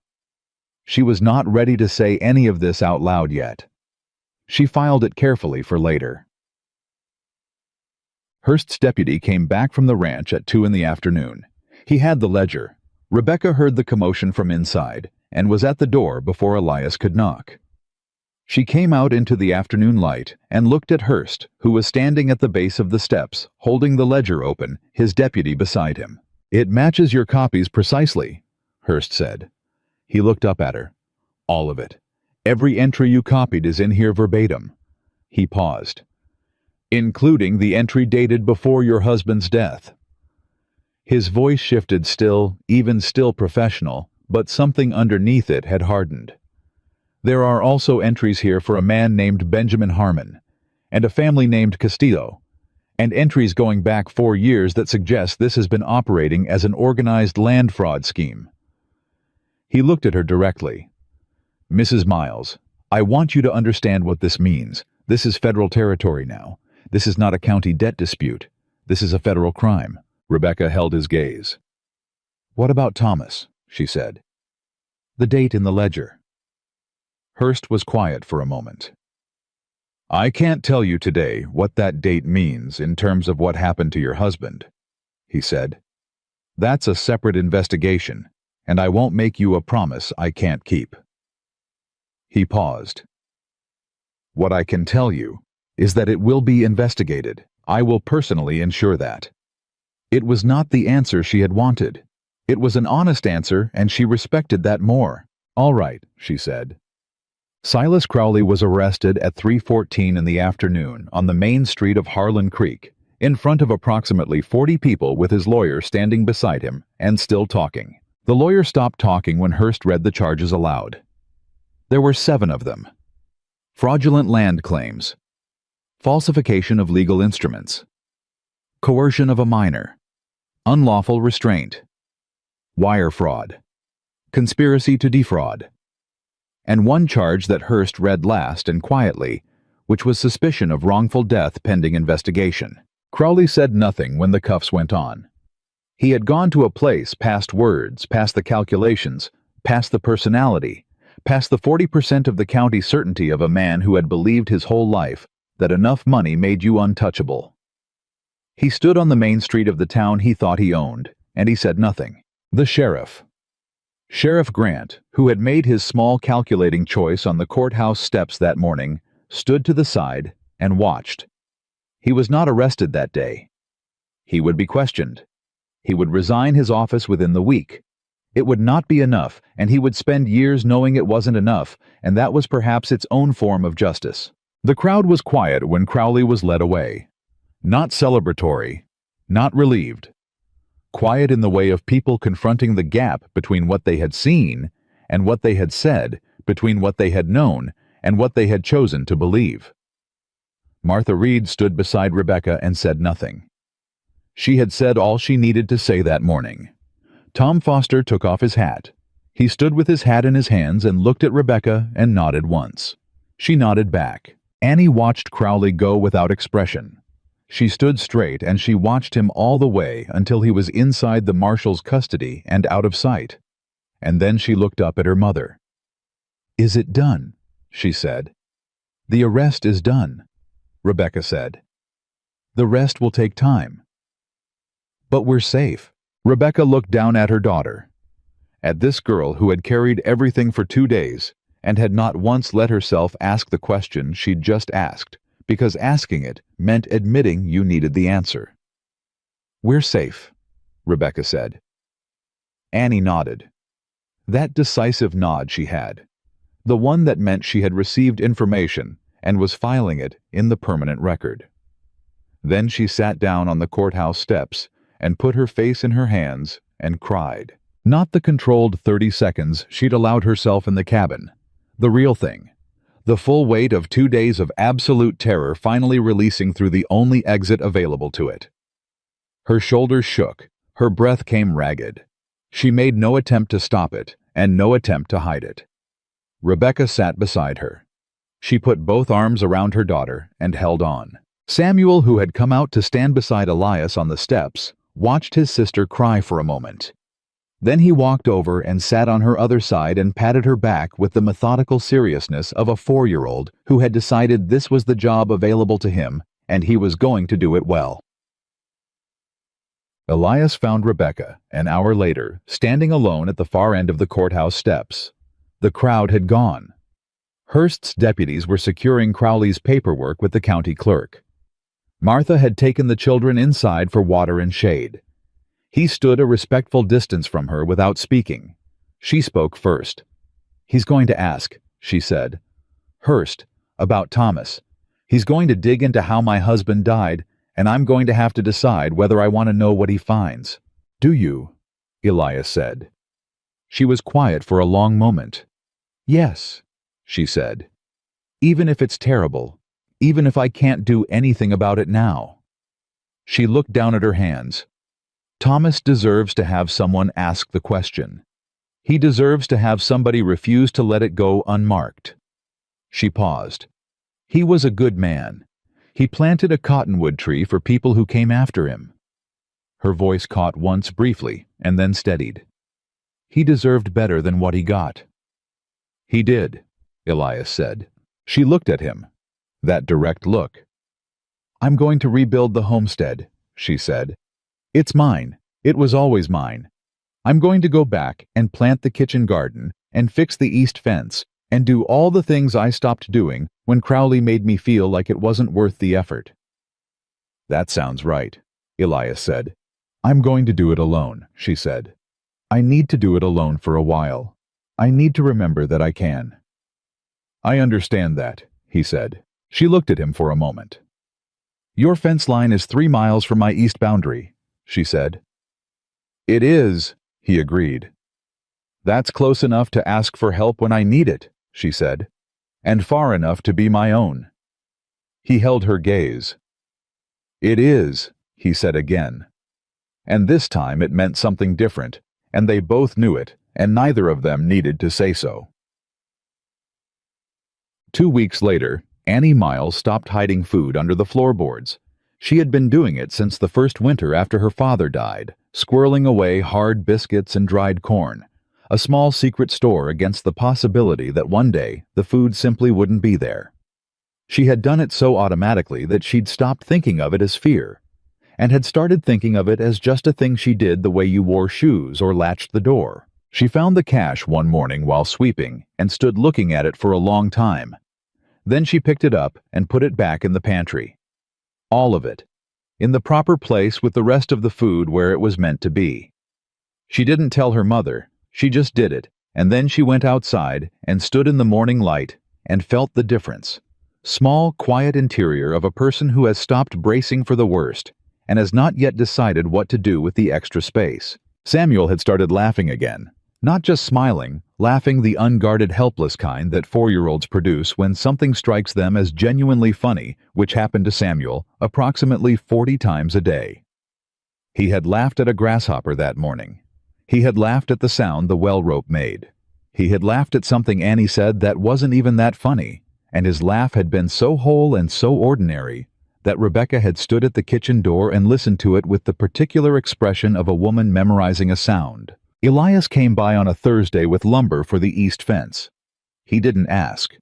She was not ready to say any of this out loud yet. She filed it carefully for later. Hearst's deputy came back from the ranch at 2 in the afternoon. He had the ledger. Rebecca heard the commotion from inside and was at the door before Elias could knock. She came out into the afternoon light and looked at Hearst, who was standing at the base of the steps, holding the ledger open, his deputy beside him. "It matches your copies precisely," Hearst said. He looked up at her. "All of it. Every entry you copied is in here verbatim." He paused. "Including the entry dated before your husband's death." His voice shifted, even still professional, but something underneath it had hardened. "There are also entries here for a man named Benjamin Harmon, and a family named Castillo, and entries going back 4 years that suggest this has been operating as an organized land fraud scheme." He looked at her directly. "Mrs. Miles, I want you to understand what this means. This is federal territory now. This is not a county debt dispute. This is a federal crime." Rebecca held his gaze. "What about Thomas?" she said. "The date in the ledger." Hearst was quiet for a moment. "I can't tell you today what that date means in terms of what happened to your husband," he said. "That's a separate investigation, and I won't make you a promise I can't keep." He paused. "What I can tell you is that it will be investigated. I will personally ensure that." It was not the answer she had wanted. It was an honest answer, and she respected that more. "All right," she said. Silas Crowley was arrested at 3:14 in the afternoon on the main street of Harlan Creek, in front of approximately 40 people with his lawyer standing beside him and still talking. The lawyer stopped talking when Hearst read the charges aloud. There were 7 of them. Fraudulent land claims, falsification of legal instruments, coercion of a minor, unlawful restraint, wire fraud, conspiracy to defraud, and one charge that Hearst read last and quietly, which was suspicion of wrongful death pending investigation. Crowley said nothing when the cuffs went on. He had gone to a place past words, past the calculations, past the personality, past the 40% of the county certainty of a man who had believed his whole life that enough money made you untouchable. He stood on the main street of the town he thought he owned, and he said nothing. The sheriff. Sheriff Grant, who had made his small calculating choice on the courthouse steps that morning, stood to the side and watched. He was not arrested that day. He would be questioned. He would resign his office within the week. It would not be enough, and he would spend years knowing it wasn't enough, and that was perhaps its own form of justice. The crowd was quiet when Crowley was led away. Not celebratory, not relieved. Quiet in the way of people confronting the gap between what they had seen and what they had said, between what they had known and what they had chosen to believe. Martha Reed stood beside Rebecca and said nothing. She had said all she needed to say that morning. Tom Foster took off his hat. He stood with his hat in his hands and looked at Rebecca and nodded once. She nodded back. Annie watched Crowley go without expression. She stood straight and she watched him all the way until he was inside the marshal's custody and out of sight. And then she looked up at her mother. "Is it done?" she said. "The arrest is done," Rebecca said. "The rest will take time." "But we're safe." Rebecca looked down at her daughter, at this girl who had carried everything for 2 days and had not once let herself ask the question she'd just asked, because asking it meant admitting you needed the answer. "We're safe," Rebecca said. Annie nodded. That decisive nod she had, the one that meant she had received information and was filing it in the permanent record. Then she sat down on the courthouse steps and put her face in her hands and cried. Not the controlled 30 seconds she'd allowed herself in the cabin. The real thing. The full weight of 2 days of absolute terror finally releasing through the only exit available to it. Her shoulders shook, her breath came ragged. She made no attempt to stop it, and no attempt to hide it. Rebecca sat beside her. She put both arms around her daughter and held on. Samuel, who had come out to stand beside Elias on the steps, watched his sister cry for a moment. Then he walked over and sat on her other side and patted her back with the methodical seriousness of a 4-year-old who had decided this was the job available to him and he was going to do it well. Elias found Rebecca, an hour later, standing alone at the far end of the courthouse steps. The crowd had gone. Hearst's deputies were securing Crowley's paperwork with the county clerk. Martha had taken the children inside for water and shade. He stood a respectful distance from her without speaking. She spoke first. "He's going to ask," she said. "Hearst, about Thomas. He's going to dig into how my husband died, and I'm going to have to decide whether I want to know what he finds." "Do you?" Elias said. She was quiet for a long moment. "Yes," she said. "Even if it's terrible, even if I can't do anything about it now." She looked down at her hands. Thomas deserves to have someone ask the question. He deserves to have somebody refuse to let it go unmarked. She paused. He was a good man. He planted a cottonwood tree for people who came after him. Her voice caught once briefly and then steadied. He deserved better than what he got. "He did," Elias said. She looked at him. That direct look. "I'm going to rebuild the homestead," she said. "It's mine. It was always mine. I'm going to go back and plant the kitchen garden and fix the east fence and do all the things I stopped doing when Crowley made me feel like it wasn't worth the effort." "That sounds right," Elias said. "I'm going to do it alone," she said. "I need to do it alone for a while. I need to remember that I can." "I understand that," he said. She looked at him for a moment. "Your fence line is 3 miles from my east boundary," she said. "It is," he agreed. "That's close enough to ask for help when I need it," she said, "and far enough to be my own." He held her gaze. "It is," he said again. And this time it meant something different, and they both knew it, and neither of them needed to say so. 2 weeks later, Annie Miles stopped hiding food under the floorboards. She had been doing it since the first winter after her father died, squirreling away hard biscuits and dried corn, a small secret store against the possibility that one day the food simply wouldn't be there. She had done it so automatically that she'd stopped thinking of it as fear, and had started thinking of it as just a thing she did the way you wore shoes or latched the door. She found the cash one morning while sweeping and stood looking at it for a long time. Then she picked it up and put it back in the pantry. All of it, in the proper place with the rest of the food where it was meant to be. She didn't tell her mother, she just did it, and then she went outside and stood in the morning light and felt the difference. Small, quiet interior of a person who has stopped bracing for the worst and has not yet decided what to do with the extra space. Samuel had started laughing again, not just smiling, laughing the unguarded, helpless kind that 4-year-olds produce when something strikes them as genuinely funny, which happened to Samuel approximately 40 times a day. He had laughed at a grasshopper that morning. He had laughed at the sound the well rope made. He had laughed at something Annie said that wasn't even that funny, and his laugh had been so whole and so ordinary that Rebecca had stood at the kitchen door and listened to it with the particular expression of a woman memorizing a sound. Elias came by on a Thursday with lumber for the east fence. He didn't ask.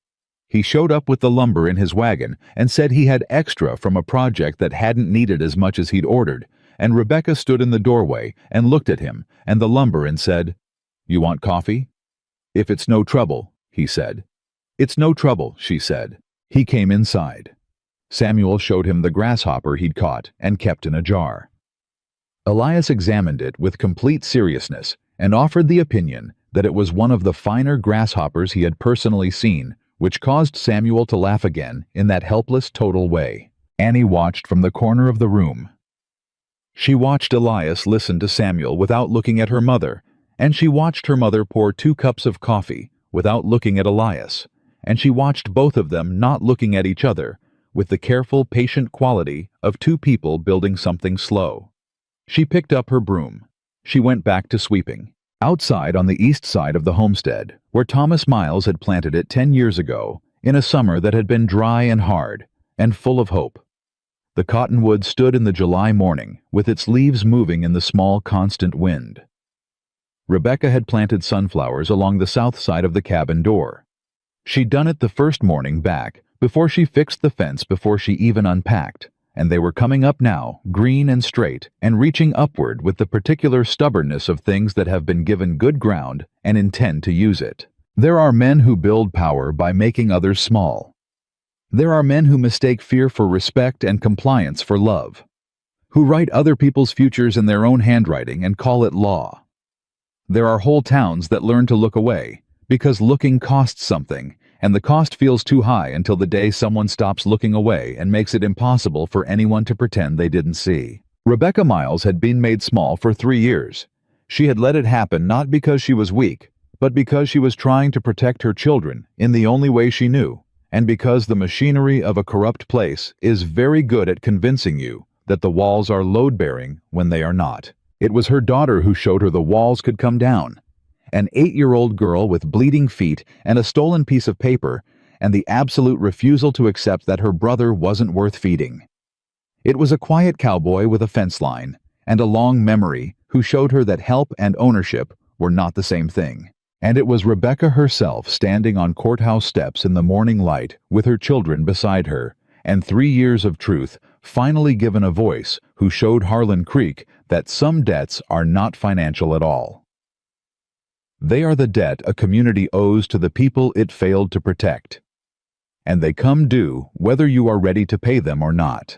He showed up with the lumber in his wagon and said he had extra from a project that hadn't needed as much as he'd ordered, and Rebecca stood in the doorway and looked at him and the lumber and said, "You want coffee?" "If it's no trouble," he said. "It's no trouble," she said. He came inside. Samuel showed him the grasshopper he'd caught and kept in a jar. Elias examined it with complete seriousness and offered the opinion that it was one of the finer grasshoppers he had personally seen, which caused Samuel to laugh again in that helpless, total way. Annie watched from the corner of the room. She watched Elias listen to Samuel without looking at her mother, and she watched her mother pour 2 cups of coffee without looking at Elias, and she watched both of them not looking at each other, with the careful, patient quality of 2 people building something slow. She picked up her broom. She went back to sweeping. Outside on the east side of the homestead, where Thomas Miles had planted it 10 years ago, in a summer that had been dry and hard, and full of hope. The cottonwood stood in the July morning, with its leaves moving in the small, constant wind. Rebecca had planted sunflowers along the south side of the cabin door. She'd done it the first morning back, before she fixed the fence, before she even unpacked, and they were coming up now, green and straight, and reaching upward with the particular stubbornness of things that have been given good ground and intend to use it. There are men who build power by making others small. There are men who mistake fear for respect and compliance for love, who write other people's futures in their own handwriting and call it law. There are whole towns that learn to look away, because looking costs something, and the cost feels too high until the day someone stops looking away and makes it impossible for anyone to pretend they didn't see. Rebecca Miles had been made small for 3 years. She had let it happen not because she was weak, but because she was trying to protect her children in the only way she knew, and because the machinery of a corrupt place is very good at convincing you that the walls are load-bearing when they are not. It was her daughter who showed her the walls could come down. An 8-year-old girl with bleeding feet and a stolen piece of paper, and the absolute refusal to accept that her brother wasn't worth feeding. It was a quiet cowboy with a fence line and a long memory who showed her that help and ownership were not the same thing. And it was Rebecca herself standing on courthouse steps in the morning light with her children beside her, and 3 years of truth finally given a voice, who showed Harlan Creek that some debts are not financial at all. They are the debt a community owes to the people it failed to protect. And they come due whether you are ready to pay them or not.